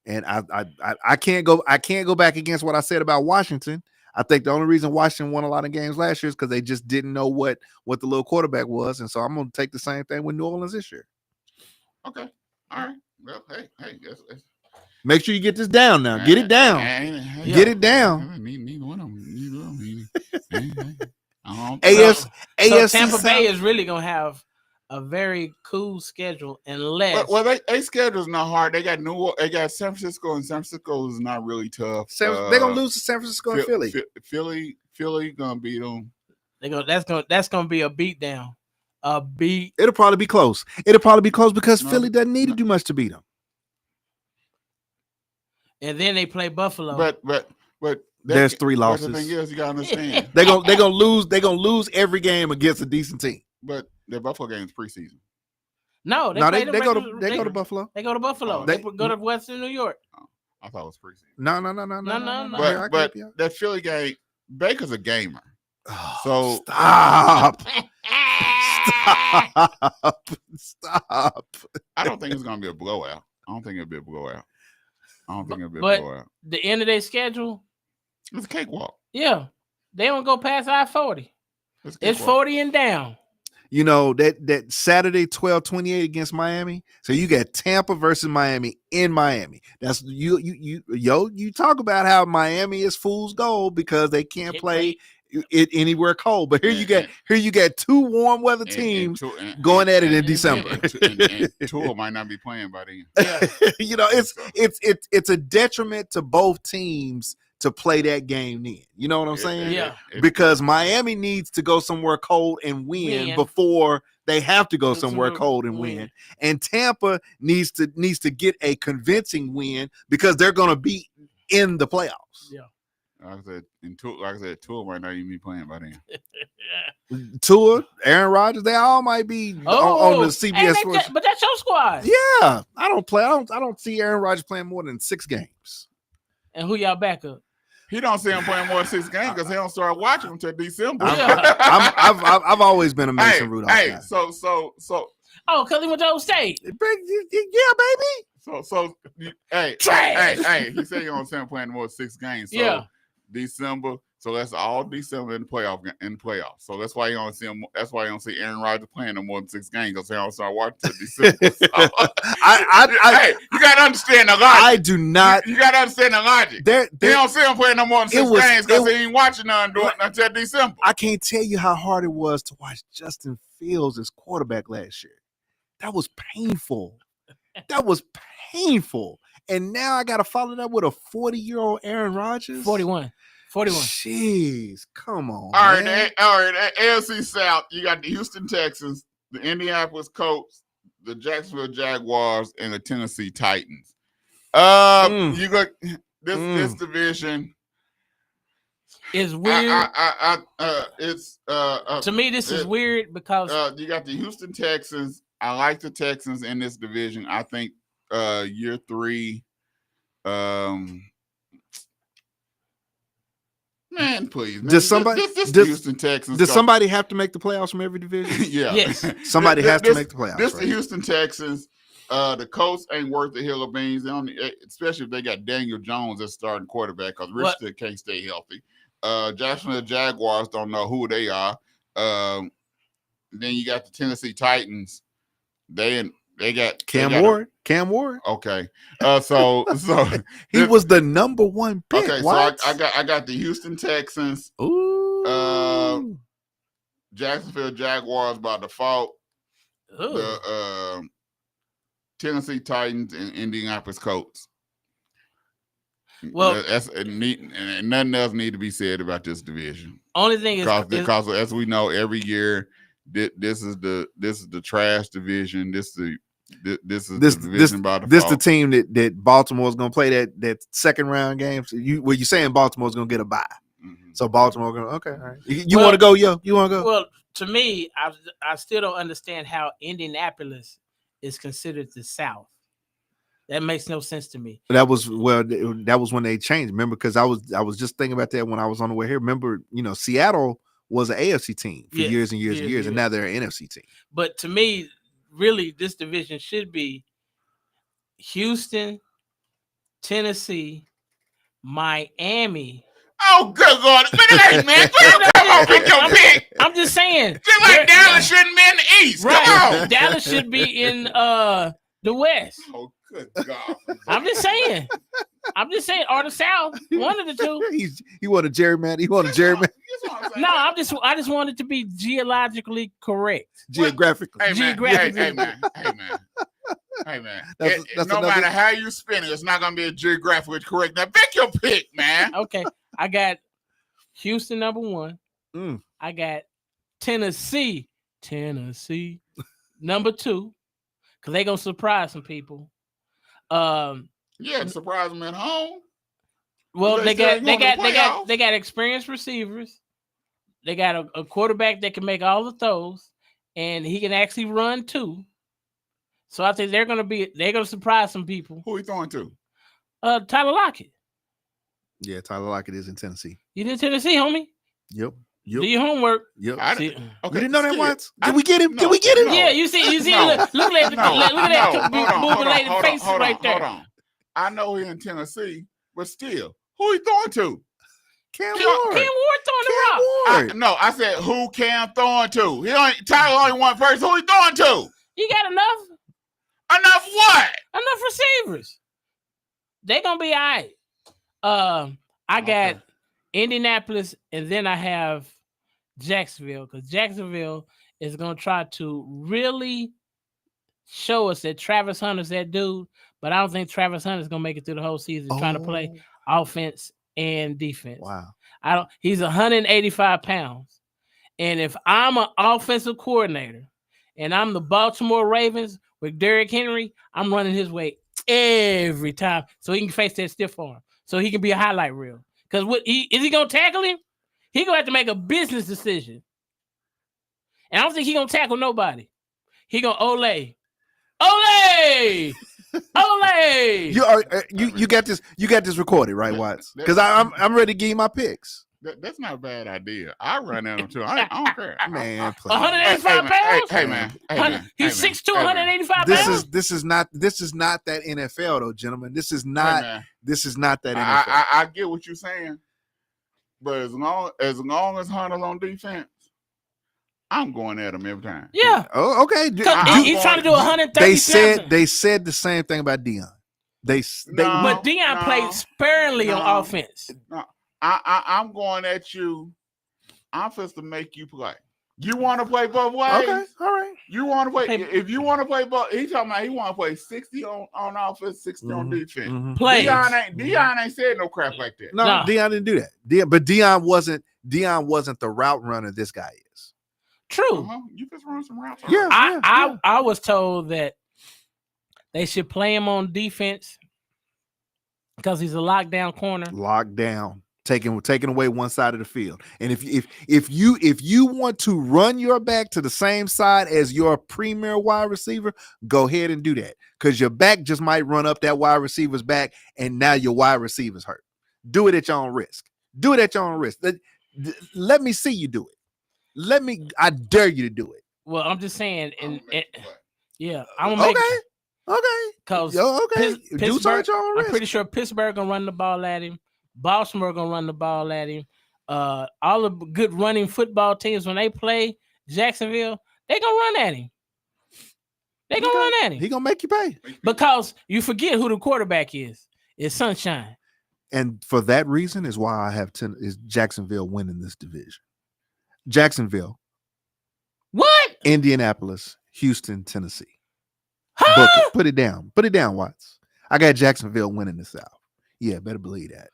And I can't go back against what I said about Washington. I think the only reason Washington won a lot of games last year is because they just didn't know what the little quarterback was. And so I'm going to take the same thing with New Orleans this year. Okay. All right. Well, hey. Make sure you get this down now. Get it down. Get it down. Neither one of them. AFC Tampa Bay is really going to have a very cool schedule unless. Well, their schedule's not hard. They got San Francisco, and San Francisco is not really tough. They're gonna lose to San Francisco and Philly. Philly gonna beat them. That's gonna be a beatdown. It'll probably be close. Because Philly doesn't need to do much to beat them. And then they play Buffalo. But there's 3 losses. But the thing is, you gotta understand. They're gonna lose. They're gonna lose every game against a decent team. But the Buffalo game is preseason. No, they go to Buffalo. They go to Buffalo. They go to Western New York. Oh, I thought it was preseason. No. But that Philly game, Baker's a gamer. So stop. I don't think it's gonna be a blowout. But the end of their schedule, it's a cakewalk. Yeah, they don't go past I-40. It's 40 and down. You know, that Saturday 12-28 against Miami. So you got Tampa versus Miami in Miami. That's you talk about how Miami is fool's gold because they can't play it anywhere cold. But here you got 2 warm weather teams going at it in December. And Tua might not be playing by then. Yeah. You know, it's a detriment to both teams to play that game then. You know what I'm saying? Yeah. Because Miami needs to go somewhere cold and win before they have to go somewhere cold and win. And Tampa needs to get a convincing win because they're going to be in the playoffs. Yeah. Like I said, Tua might not even be playing by then. Tua, Aaron Rodgers, they all might be on the CBS. But that's your squad. Yeah. I don't see Aaron Rodgers playing more than 6 games. And who y'all back up? He don't see him playing more than 6 games because he don't start watching him until December. I've always been a Mason Rudolph guy. So. Oh, because he went to Old State. Yeah, baby. So, hey, he said he don't see him playing more than 6 games. So December. So that's all December in the playoffs. So that's why you don't see him. That's why you don't see Aaron Rodgers playing no more than 6 games because he don't start watching until December. So, you gotta understand the logic. I do not. You gotta understand the logic. They don't see him playing no more than 6 games because he ain't watching none until December. I can't tell you how hard it was to watch Justin Fields as quarterback last year. That was painful. And now I got to follow that with a 40-year-old Aaron Rodgers. 41. Jeez, come on. All right. AFC South, you got the Houston Texans, the Indianapolis Colts, the Jacksonville Jaguars, and the Tennessee Titans. You got this division. It's weird. To me, this is weird because you got the Houston Texans. I like the Texans in this division. I think year 3, man, Man, please. Man. Does somebody this does, Houston Texans? does somebody have to make the playoffs from every division? Yeah. Yes. Somebody has to make the playoffs. This right? the Houston Texans. The Colts ain't worth the hill of beans. They only, especially if they got Daniel Jones as starting quarterback, because Richardson can't stay healthy. Jacksonville Jaguars don't know who they are. Then you got the Tennessee Titans. They got Cam Ward. Cam Ward. Okay. So he was the number one pick. Okay, what? so I got the Houston Texans. Ooh. Jacksonville Jaguars by default. Ooh. The Tennessee Titans and Indianapolis Colts. Well, that's neat, and nothing else need to be said about this division. Only thing is because as we know, every year this is the trash division. This is the division by default. This the team that Baltimore's gonna play that second round game. So you saying Baltimore's gonna get a bye. Mm-hmm. So Baltimore gonna okay. All right. You want to go, yo? You want to go? Well, to me, I still don't understand how Indianapolis is considered the South. That makes no sense to me. That was when they changed. Remember, because I was just thinking about that when I was on the way here. Remember, Seattle was an AFC team for years and years, and now they're an NFC team. But to me, really, this division should be Houston, Tennessee, Miami. Oh, good God. Man, come on, pick your pick. I'm just saying. Just like Dallas shouldn't be in the East. Right. Come on. Dallas should be in the West. Oh, good God. I'm just saying. Or the South. One of the two. He want a gerrymander. He want a gerrymander. No, I just want it to be geologically correct. Geographically. Hey, man. Hey, man. That's no matter how you spin it, it's not going to be a geographically correct. Now, pick your pick, man. Okay. I got Houston number 1. I got Tennessee number 2, because they're going to surprise some people. Surprise them at home. Well, they got experienced receivers. They got a quarterback that can make all the throws, and he can actually run too. So I think they're gonna surprise some people. Who are you throwing to? Tyler Lockett. Yeah, Tyler Lockett is in Tennessee. You in Tennessee, homie? Yep. Do your homework. Yep. Okay. You didn't know that once? Did we get him? Did we get him? Yeah, you see. No. Look at that moving face right there. Hold on. I know he's in Tennessee, but still, who he throwing to? Cam Ward throwing the rock. No, I said who Cam throwing to? Tyler only one person. Who he throwing to? You got enough? Enough what? Enough receivers. They gonna be all right. I got Indianapolis, and then I have Jacksonville, because Jacksonville is gonna try to really show us that Travis Hunter's that dude, but I don't think Travis Hunter's gonna make it through the whole season trying to play offense and defense. Wow. He's 185 pounds. And if I'm an offensive coordinator and I'm the Baltimore Ravens with Derrick Henry, I'm running his way every time so he can face that stiff arm, so he can be a highlight reel. Because is he gonna tackle him? He gonna have to make a business decision. And I don't think he gonna tackle nobody. He gonna Ole. You got this recorded, right, Watts? Because I'm ready to give you my picks. That's not a bad idea. I run at him too. I don't care. Man, 185 pounds. Hey man. He's 6'2", 185 pounds. This is not that NFL though, gentlemen. This is not that NFL. I get what you're saying, but as long as Hunter's on defense, I'm going at him every time. Yeah. Oh, okay. He's trying to do 130. They said the same thing about Deion. But Deion played sparingly on offense. No, I'm going at you. I'm supposed to make you play. You want to play both ways? Okay, all right. You want to play? If you want to play both, he's talking about he want to play 60 on offense, 60 on defense. Mm-hmm. Deion ain't said no crap like that. No, Deion didn't do that. But Deion wasn't the route runner this guy is. True. You just run some routes. Yeah. I was told that they should play him on defense because he's a lockdown corner. Lockdown. Taking away one side of the field. And if you want to run your back to the same side as your premier wide receiver, go ahead and do that. Because your back just might run up that wide receiver's back, and now your wide receiver's hurt. Do it at your own risk. Do it at your own risk. Let me see you do it. I dare you to do it. Well, I'm just saying, and yeah, I'm Okay. gonna make Okay. because Okay. Do so at your own I'm risk. pretty sure Pittsburgh gonna run the ball at him. Baltimore gonna run the ball at him. All the good running football teams when they play Jacksonville, they gonna run at him. They gonna run at him. He gonna make you pay. Because you forget who the quarterback is. It's Sunshine. And for that reason is why I have is Jacksonville winning this division. Jacksonville, What? Indianapolis, Houston, Tennessee. Huh? Book it. Put it down. Put it down, Watts. I got Jacksonville winning the South. Yeah, better believe that.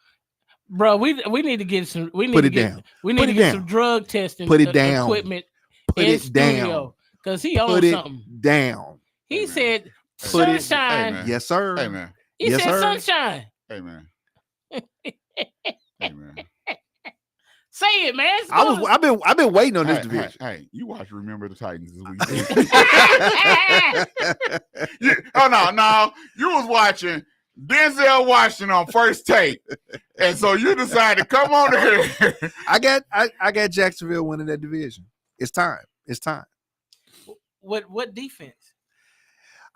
Bro, we need to get some. We need Put to it get. down. We need Put to it get down. some drug testing. Put it down. Equipment. Put in it studio, down. because he owns Put it something. down. He said Put it- Sunshine. Hey, man. Yes, sir. Hey man. He Yes, said sir. Sunshine. Hey man. Hey man. Say it, man. It's I've been waiting on this Hey, division. hey, you watch Remember the Titans this week. No. You was watching Denzel Washington on First Take. And so you decided to come on here. I got Jacksonville winning that division. It's time. It's time. What defense?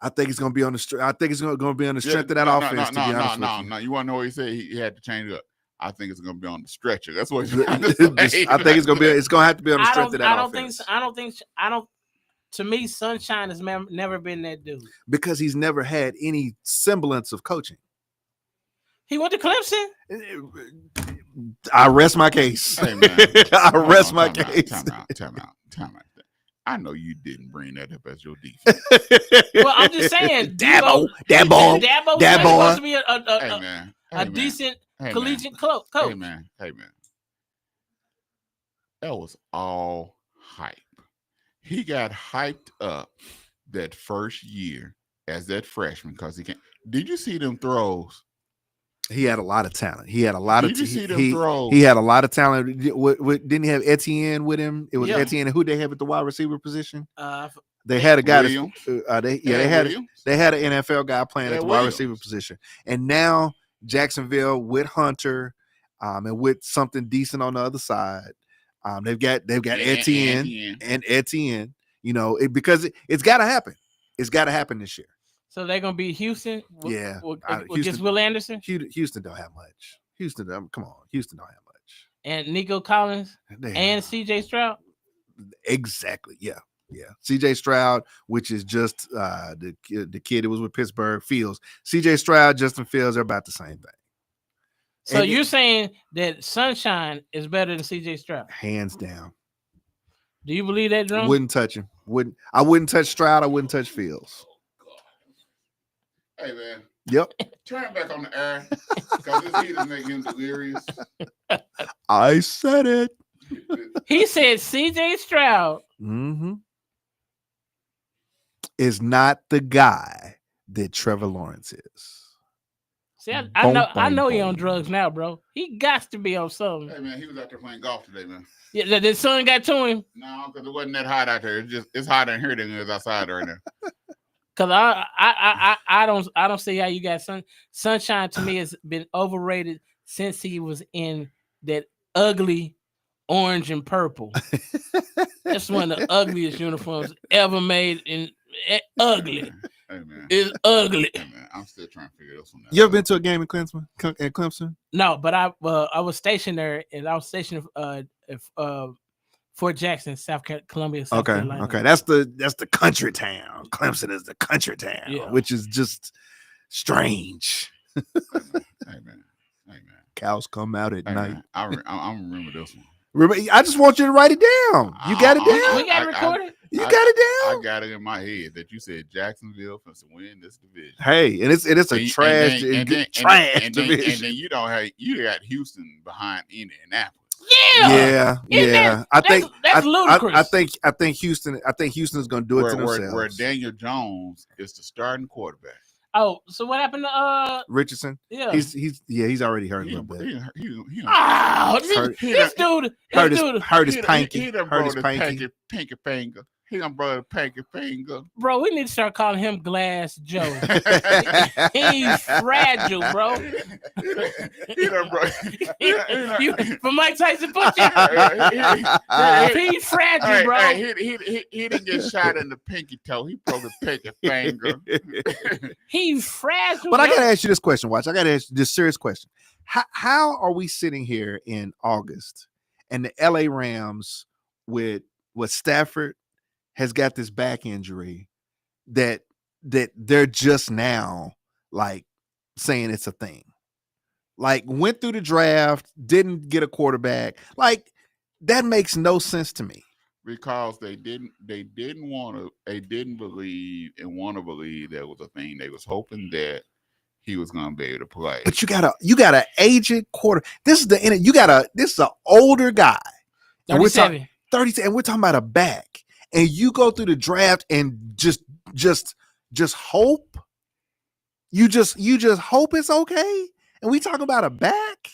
I think it's gonna be on the. I think it's gonna be on the strength of that offense. To be honest with you. No. You want to know what he said? He had to change it up. I think it's going to be on the stretcher. That's what he's I think it's gonna be. It's gonna have to be on the strength of that offense. I don't. To me, Sunshine has never been that dude. Because he's never had any semblance of coaching. He went to Clemson. I rest my case. Hey, man. I rest my Time out, case. Time out. I know you didn't bring that up as your defense. Well, I'm just saying, Dabo was supposed to be Hey, man. a decent Hey, collegiate coach. Hey, man. That was all hype. He got hyped up that first year as that freshman because he can't. Did you see them throws? He had a lot of talent. He had a lot Did you see them throws? He had a lot of talent. Didn't he have Etienne with him? It was Yeah. Etienne. Who they have at the wide receiver position? They had a guy. Williams. They had an NFL guy playing Yeah, at the wide Williams. receiver position, and now Jacksonville with Hunter, and with something decent on the other side. They've got Etienne and Etienne. You know, because it's got to happen. It's got to happen this year. So they're gonna be Houston. Yeah, Against Will Anderson Houston don't have much. Houston don't have much. and Nico Collins and C.J. Stroud. Exactly. Yeah. C.J. Stroud, which is just the kid that was with Pittsburgh, Fields. C.J. Stroud, Justin Fields are about the same thing. So And you're saying that Sunshine is better than C.J. Stroud? hands down. Do you believe that, Drum? Wouldn't touch him. I wouldn't touch Stroud. I wouldn't touch Fields. Hey, man. Yep. Turn it back on the air because this heat is making him delirious. I said it. He said C.J. Stroud. Mm-hmm. Is not the guy that Trevor Lawrence is. See, I know he boom. on drugs now, bro. He got to be on something. Hey, man, he was out there playing golf today, man. Yeah, the sun got to him. No, because it wasn't that hot out there. It's hotter in here than it is outside right now. Cause I don't see how you got Sunshine. To me has been overrated since he was in that ugly orange and purple. That's one of the ugliest uniforms ever made. Ugly. Hey, man. It's ugly. Hey, man, I'm still trying to figure this one out. You ever been to a game in Clemson? No, but I was stationed there, and I was stationed Fort Jackson, Columbia, South Carolina. Okay. That's the country town. Clemson is the country town, which is just strange. Hey, man. Cows come out at night. Man, I remember this one. I just want you to write it down. You got it down? We got it recorded. You got it down? I got it in my head that you said Jacksonville for to win this division. Hey, and it's a trash division. And then you got Houston behind Indianapolis. Yeah. I think that's ludicrous. I think Houston is going to do it to themselves. Where Daniel Jones is the starting quarterback. Oh, so what happened to Richardson? Yeah, he's already hurt a little bit. This dude hurt his pinky. He done Hurt his broke pinky. pinky finger. He gonna blow the pinky finger. Bro, we need to start calling him Glass Joe. He's fragile, bro. He done broke. For Mike Tyson punch him. He's fragile, bro. He didn't get shot in the pinky toe. He broke the pinky finger. He's fragile. But I gotta ask you this question, Watch. I gotta ask you this serious question. How are we sitting here in August and the LA Rams with Stafford has got this back injury that they're just now like saying it's a thing? Like went through the draft, didn't get a quarterback. Like that makes no sense to me. Because they didn't believe and want to believe that was a thing. They was hoping that he was gonna be able to play. But you got an aged quarter. This is an older guy. And we're 37. 30, and we're talking about a back. And you go through the draft and just hope. You just hope it's okay. And we talk about a back.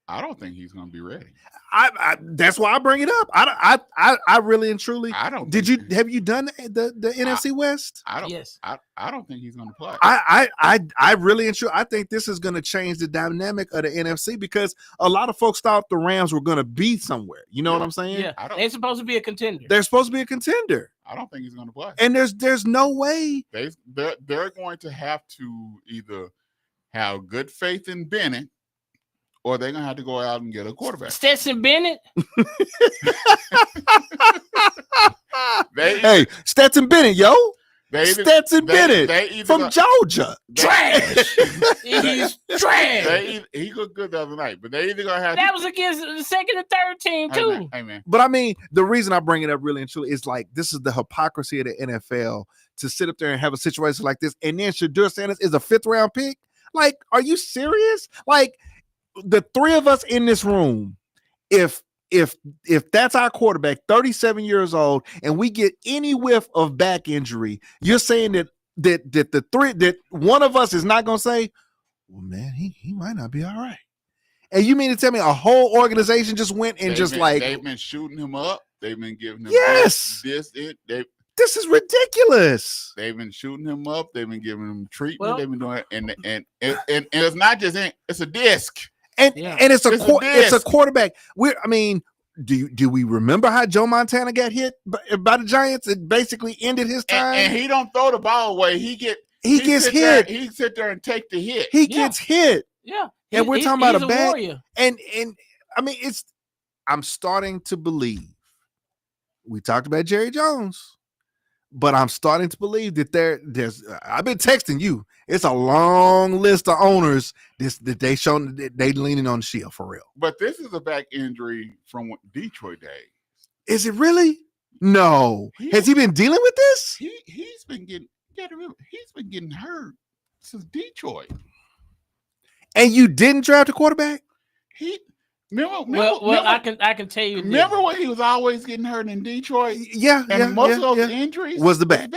I don't think he's gonna be ready. I that's why I bring it up. I really and truly. I don't. Have you done the NFC West? I don't. Yes. I don't think he's gonna play. I really and truly. I think this is going to change the dynamic of the NFC because a lot of folks thought the Rams were going to be somewhere. You know what I'm saying? Yeah, they're supposed to be a contender. They're supposed to be a contender. I don't think he's gonna play. And there's no way They're going to have to either have good faith in Bennett, or they're gonna have to go out and get a quarterback. Stetson Bennett. Hey, Stetson Bennett, yo. Stetson Bennett from Georgia. Trash. He's trash. He looked good the other night, but they either gonna have that was against the second and third team too. Hey man. But I mean, the reason I bring it up really and truly is like this is the hypocrisy of the NFL to sit up there and have a situation like this, and then Shadur Sanders is a 5th round pick. Like, are you serious? Like, the three of us in this room, if that's our quarterback, 37 years old, and we get any whiff of back injury, you're saying that one of us is not gonna say, well, man, he might not be all right. And you mean to tell me a whole organization just went and they've been shooting him up, they've been giving him this is ridiculous. They've been shooting him up, they've been giving him treatment, they've been doing it, and it's not just it's a disc. And it's a quarterback. Do we remember how Joe Montana got hit by the Giants? It basically ended his time. And he don't throw the ball away. He gets hit. He sit there and take the hit. He gets hit. Yeah. And we're talking about a back. Warrior. And I mean, I'm starting to believe. We talked about Jerry Jones. But I'm starting to believe that there's. I've been texting you. It's a long list of owners that they leaning on the shield for real. But this is a back injury from Detroit days. Is it really? No. Has he been dealing with this? He's been getting hurt since Detroit. And you didn't draft a quarterback? I can tell you. Remember when he was always getting hurt in Detroit? Yeah, and most of those injuries was the back.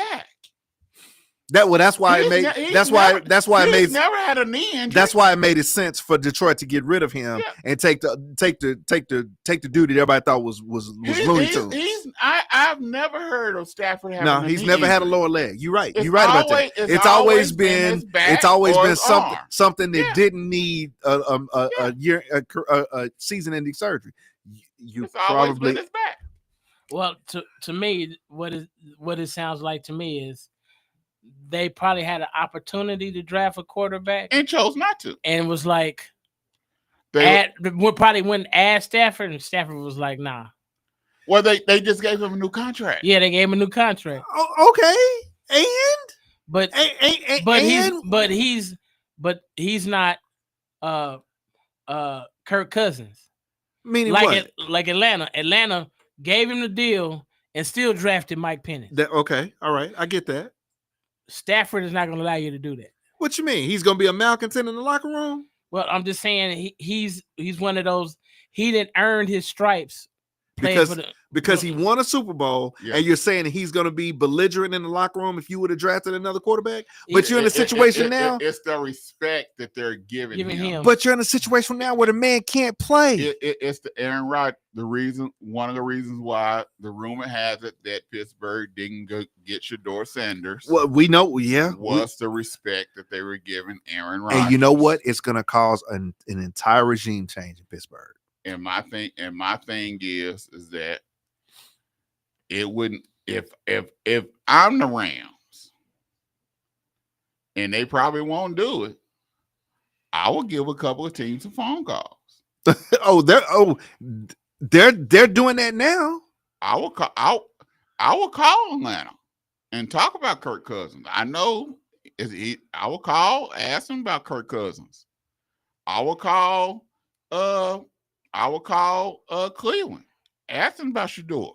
That's why it made. That's why it made. Never had a knee injury. That's why it made sense for Detroit to get rid of him and take the dude that everybody thought was Looney Tunes. I've never heard of Stafford having. No, he's never had a lower leg. You're right. You're right about that. It's always been something that didn't need a season-ending surgery. It's always been his back. Well, to me, what it sounds like to me is they probably had an opportunity to draft a quarterback and chose not to, and was like, probably went and asked Stafford, and Stafford was like, nah. Well, they just gave him a new contract. Yeah, they gave him a new contract. Oh, okay, he's not Kirk Cousins. Meaning like Atlanta. Atlanta gave him the deal and still drafted Mike Penix. Okay, all right, I get that. Stafford is not going to allow you to do that. What you mean? He's going to be a malcontent in the locker room? Well, I'm just saying he's one of those. He didn't earn his stripes. because he won a Super Bowl, Yeah. and you're saying that he's going to be belligerent in the locker room if you would have drafted another quarterback. But you're in a situation now. It's the respect that they're giving him. But you're in a situation now where the man can't play. It's the Aaron Rodgers. One of the reasons why the rumor has it that Pittsburgh didn't go get Shedeur Sanders. Well, we know, was the respect that they were giving Aaron Rodgers. And you know what? It's going to cause an entire regime change in Pittsburgh. And my thing is that it wouldn't if I'm the Rams and they probably won't do it, I will give a couple of teams some phone calls. They're doing that now. I will call Atlanta and talk about Kirk Cousins. I know I will call, ask him about Kirk Cousins. I will call Cleveland, ask him about Shedeur.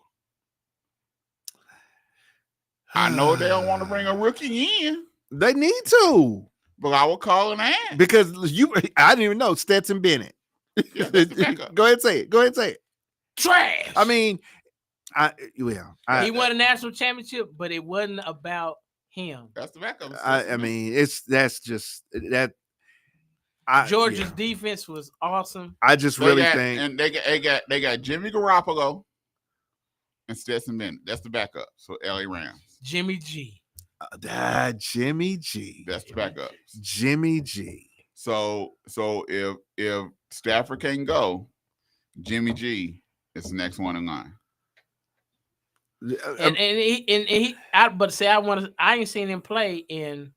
I know they don't want to bring a rookie in. They need to. But I will call and ask. Because I didn't even know Stetson Bennett. Yeah, that's the backup. Go ahead and say it. Trash. I mean, he won a national championship, but it wasn't about him. That's the backup. I mean, that's just that. Georgia's defense was awesome. I just think, and they got Jimmy Garoppolo and Stetson Bennett. That's the backup. So LA Rams. Jimmy G. Jimmy G. That's the backup. Jimmy G. So if Stafford can't go, Jimmy G is the next one in line. I ain't seen him play in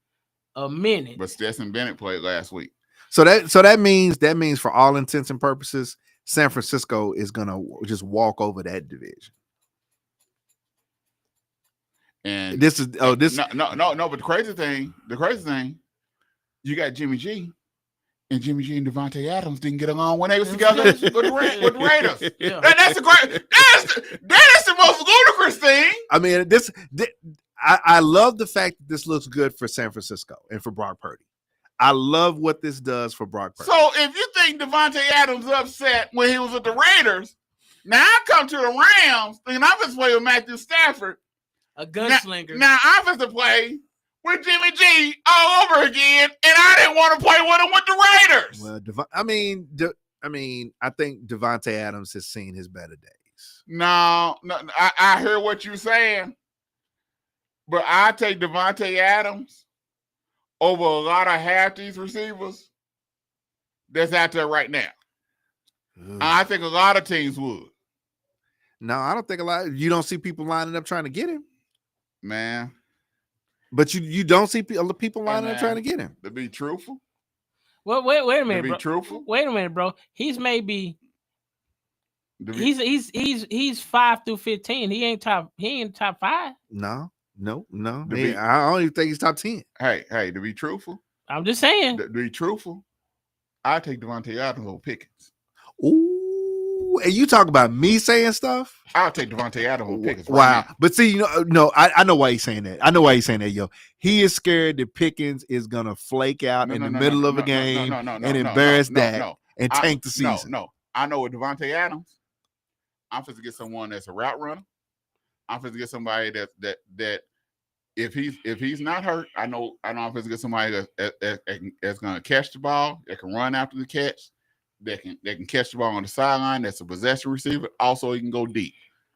a minute. But Stetson Bennett played last week. So that means for all intents and purposes, San Francisco is gonna just walk over that division. And this is no. But the crazy thing, you got Jimmy G, and Jimmy G and Devontae Adams didn't get along when they was together with the Raiders. Yeah. That's the most ludicrous thing. I mean, I love the fact that this looks good for San Francisco and for Brock Purdy. I love what this does for Brock Purdy. So if you think Devontae Adams upset when he was with the Raiders, now I come to the Rams thinking I'm just playing with Matthew Stafford. A gunslinger. Now I'm supposed to play with Jimmy G all over again, and I didn't want to play with him with the Raiders. Well, I think Devontae Adams has seen his better days. No, I hear what you're saying, but I take Devontae Adams over a lot of half these receivers that's out there right now. I think a lot of teams would. No, I don't think a lot. You don't see people lining up trying to get him. Man. But you don't see people lining up trying to get him. To be truthful. Well, wait a minute, to be bro. Truthful. Wait a minute, bro. He's maybe he's 5 through 15. He ain't top 5. No. I don't even think he's top 10. Hey, to be truthful. I'm just saying. To be truthful, I take Devontae Adams over Pickens. Ooh, and you talk about me saying stuff? I'll take Devontae Adams over Pickens. Wow. Right, but see, I know why he's saying that. I know why he's saying that, yo. He is scared that Pickens is gonna flake out in the middle of a game and embarrass Dak and tank the season. No. I know with Devontae Adams, I'm supposed to get someone that's a route runner. I'm supposed to get somebody that if he's not hurt, I know I'm supposed to get somebody that's gonna catch the ball, that can run after the catch, that can catch the ball on the sideline, that's a possession receiver. Also, he can go deep.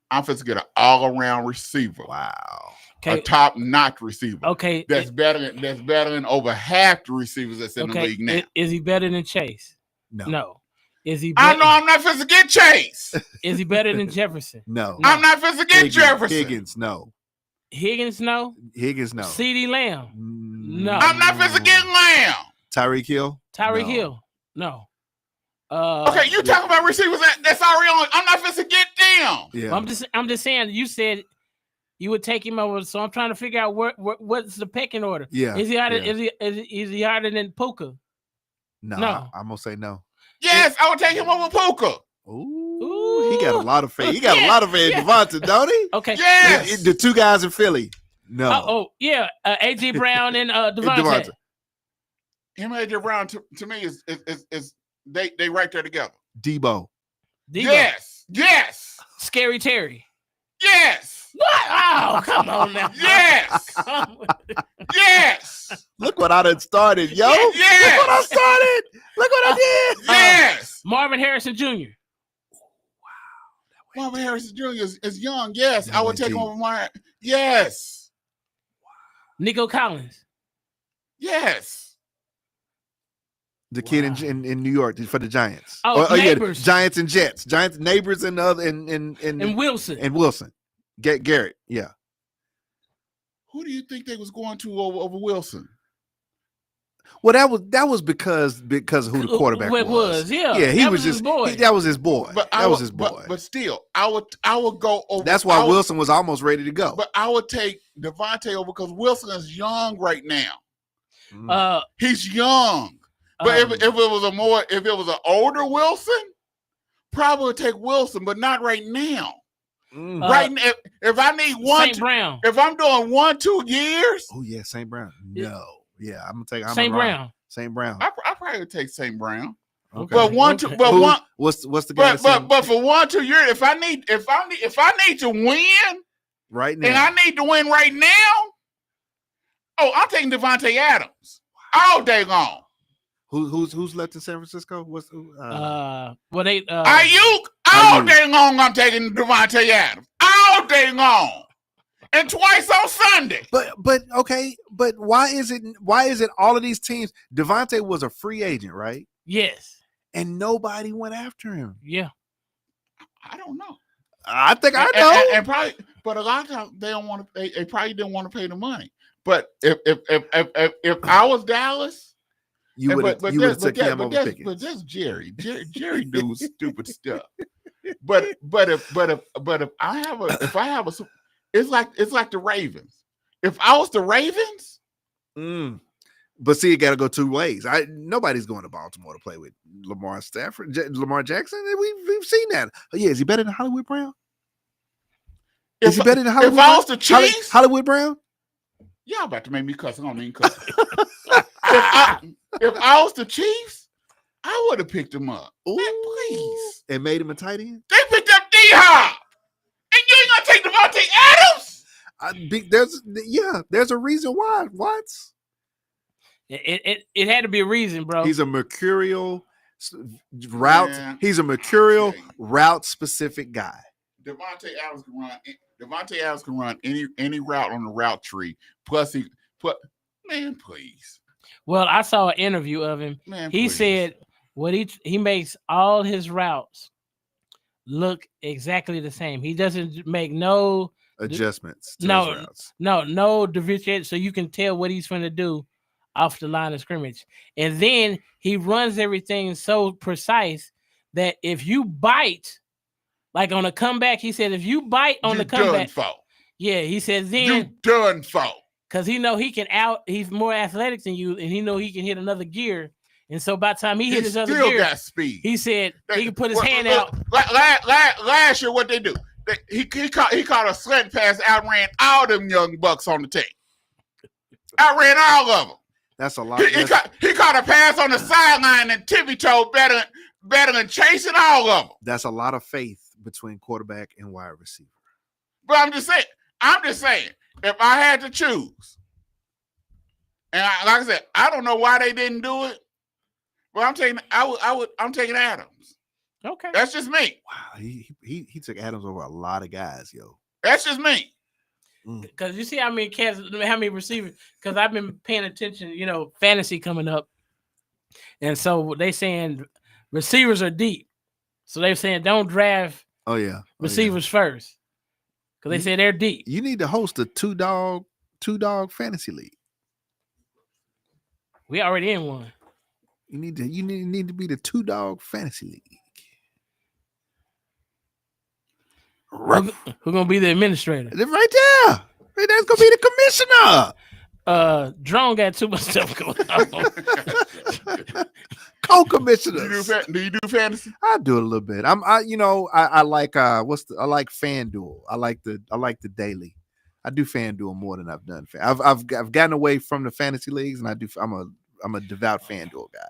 I'm supposed to get an all-around receiver. Wow. Okay. A top-notch receiver. Okay. That's better than over half the receivers that's in the league now. Is he better than Chase? No. Is he? I know I'm not supposed to get Chase. Is he better than Jefferson? No. I'm not supposed to get Jefferson. Higgins, no. Higgins, no. CD Lamb, no. I'm not supposed to get Lamb. Tyreek Hill, Hill, no. Okay, you talking about receivers that's already on. I'm not supposed to get them. Yeah. Well, I'm just saying. You said you would take him over, so I'm trying to figure out what's the pecking order. Yeah. Is he harder? Yeah. Is he harder than Puka? No. I'm gonna say no. Yes, I would take him over Puka. Ooh, he got a lot of faith. He got a lot of faith in Devontae, don't he? Okay. Yes. The two guys in Philly. No. AJ Brown and Devontae. Him and AJ Brown to me is they right there together. Debo. Yes. Scary Terry. Yes. What? Oh, come on now. Yes. Come on. Yes. Look what I done started, yo. Yes. Look what I started. Look what I did. Yes. Marvin Harrison Jr. Marvin Harrison Jr. is young. Yes. No, I would take indeed. over my. Yes. Nico Collins. Yes. The kid in New York for the Giants. Oh, yeah, Neighbors. Giants and Jets. Giants, Neighbors, and other And Wilson. and Wilson. Garrett. Yeah. Who do you think they was going to over Wilson? Well, that was because of who the quarterback was. Yeah. Yeah, he That was his just boy. that was his boy. But That was his boy. But still, I would go over. That's why Wilson was almost ready to go. But I would take Devontae over because Wilson is young right now. He's young. But if it was an older Wilson, probably would take Wilson, but not right now. Right now, if I need St. Brown. if I'm doing 1-2 years, Oh yeah, St. Brown. No, yeah, I'm gonna take St. Brown. St. Brown. I probably would take St. Brown. Okay. But What's the guy? but for 1-2 years, if I need to win right now, and I need to win right now, I'm taking Devontae Adams all day long. Who's left in San Francisco? Well, they Ayuk all day long. I'm taking Devontae Adams all day long, and twice on Sunday. But okay, but why is it all of these teams? Devontae was a free agent, right? yes. And nobody went after him. Yeah. I don't know. I think I know. And probably, but a lot of times they don't want to. They probably didn't want to pay the money. But if I was Dallas. You would have took him over Pickens. But that's Jerry. Jerry do stupid stuff. But if I have a, it's like the Ravens. If I was the Ravens, but see, it got to go two ways. Nobody's going to Baltimore to play with Lamar Jackson. We've seen that. Oh yeah, is he better than Hollywood Brown? Is he better than Hollywood? If I was the Chiefs, Hollywood Brown. Y'all about to make me cuss. I don't mean cuss. If I was the Chiefs, I would have picked him up. Man, please. And made him a tight end? They picked up D-Hop. And you ain't going to take Devontae Adams? There's a reason why. What? It had to be a reason, bro. He's a mercurial route. Yeah. He's a mercurial route specific guy. Devontae Adams can run any route on the route tree. Plus man, please. Well, I saw an interview of him. Man, he please. said what he makes all his routes look exactly the same. He doesn't make no adjustments to no his routes. no differentiate, so you can tell what he's going to do off the line of scrimmage. And then he runs everything so precise that if you bite, like on a comeback, he said if you bite on the comeback, yeah, he said then you done for. Because he's more athletic than you, and he know he can hit another gear. And so by the time he hit his other gear, got speed. He said he can put his hand out. Last year, what they do? He caught a slant pass, outran all them young bucks on the team. Outran all of them. That's a lot. He caught a pass on the sideline and tippy-toe better than chasing all of them. That's a lot of faith between quarterback and wide receiver. But I'm just saying, if I had to choose, and like I said, I don't know why they didn't do it, but I'm taking Adams. Okay, that's just me. Wow, he took Adams over a lot of guys, yo. That's just me. Because you see how many cats, how many receivers? Because I've been paying attention, fantasy coming up, and so they saying receivers are deep. So they're saying don't draft. Receivers first. Because they say they're deep. You need to host a two dog fantasy league. We already in one. You need to be the 2-dog fantasy league. Who's gonna be the administrator? They're right there. That's gonna be the commissioner. Drone got too much stuff going on. Co-commissioners. Do you do fantasy? I do it a little bit. I like FanDuel. I like the daily. I do FanDuel more than I've done. I've gotten away from the fantasy leagues, and I'm a devout FanDuel guy.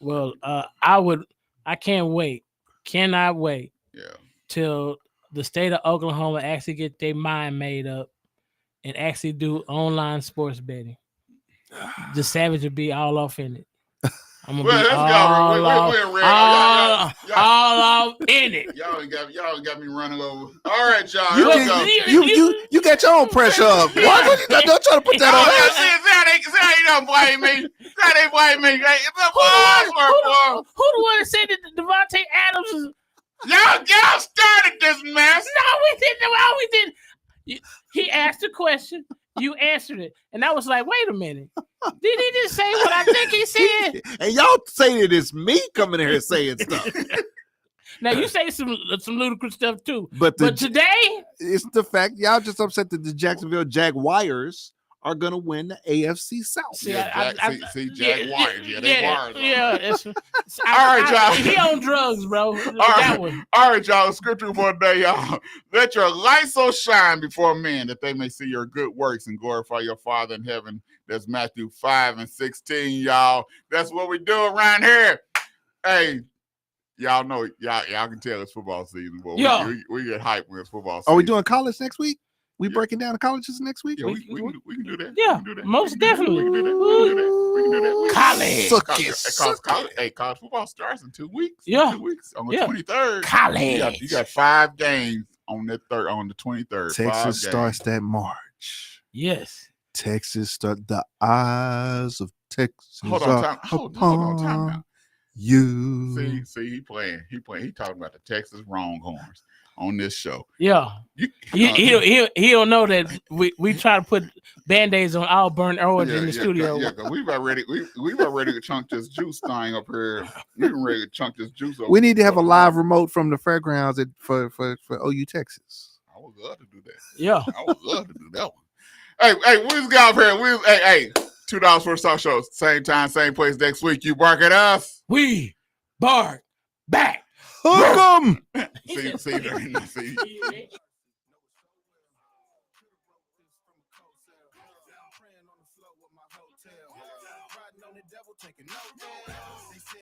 Well, I can't wait. Cannot wait. Yeah. Till the state of Oklahoma actually get their mind made up and actually do online sports betting, the Savage will be all off in it. I'm gonna Well, be let's go. all off, We're in red. all off in it. Y'all got me running over. All right, y'all. Here we go. You got your own pressure up. Why would you don't try to put that on us? See how you don't blame me. How they blame me? It's a Who the one that said that Devontae Adams is? Y'all started this mess. No, we didn't. No, we didn't. He asked a question. You answered it, and I was like, "Wait a minute, did he just say what I think he said?" And y'all say that it's me coming in here saying stuff. Now you say some ludicrous stuff too, but today it's the fact y'all just upset that the Jacksonville Jaguars are gonna win the AFC South. See, Jaguars. They wires. Yeah. All right, y'all. He on drugs, bro. All right, y'all. Scripture for today, y'all. Let your light so shine before men that they may see your good works and glorify your Father in heaven. That's Matthew 5:16, y'all. That's what we do around here. Hey, y'all know, y'all can tell it's football season, but we get hyped when it's football season. Are we doing college next week? We breaking down the colleges next week? Yeah, we can do that. Yeah, most definitely. We can do that. College. College football starts in 2 weeks. Yeah. 2 weeks on the 23rd. College. You got 5 games on the 23rd. Texas starts that March. Yes. Texas start the eyes of Texas. Hold on, time out. You see, he playing. He talking about the Texas Longhorns on this show. Yeah, he don't know that we try to put band-aids on all burnt orange in the studio. Yeah, because we've already to chunk this juice thing up here. We've ready to chunk this juice. We need to have a live remote from the fairgrounds for OU Texas. I would love to do that. Yeah, I would love to do that one. Hey, we just got up here. Hey, $2 for a talk show. Same time, same place next week. You bark at us. We bark back. Hook 'em. See.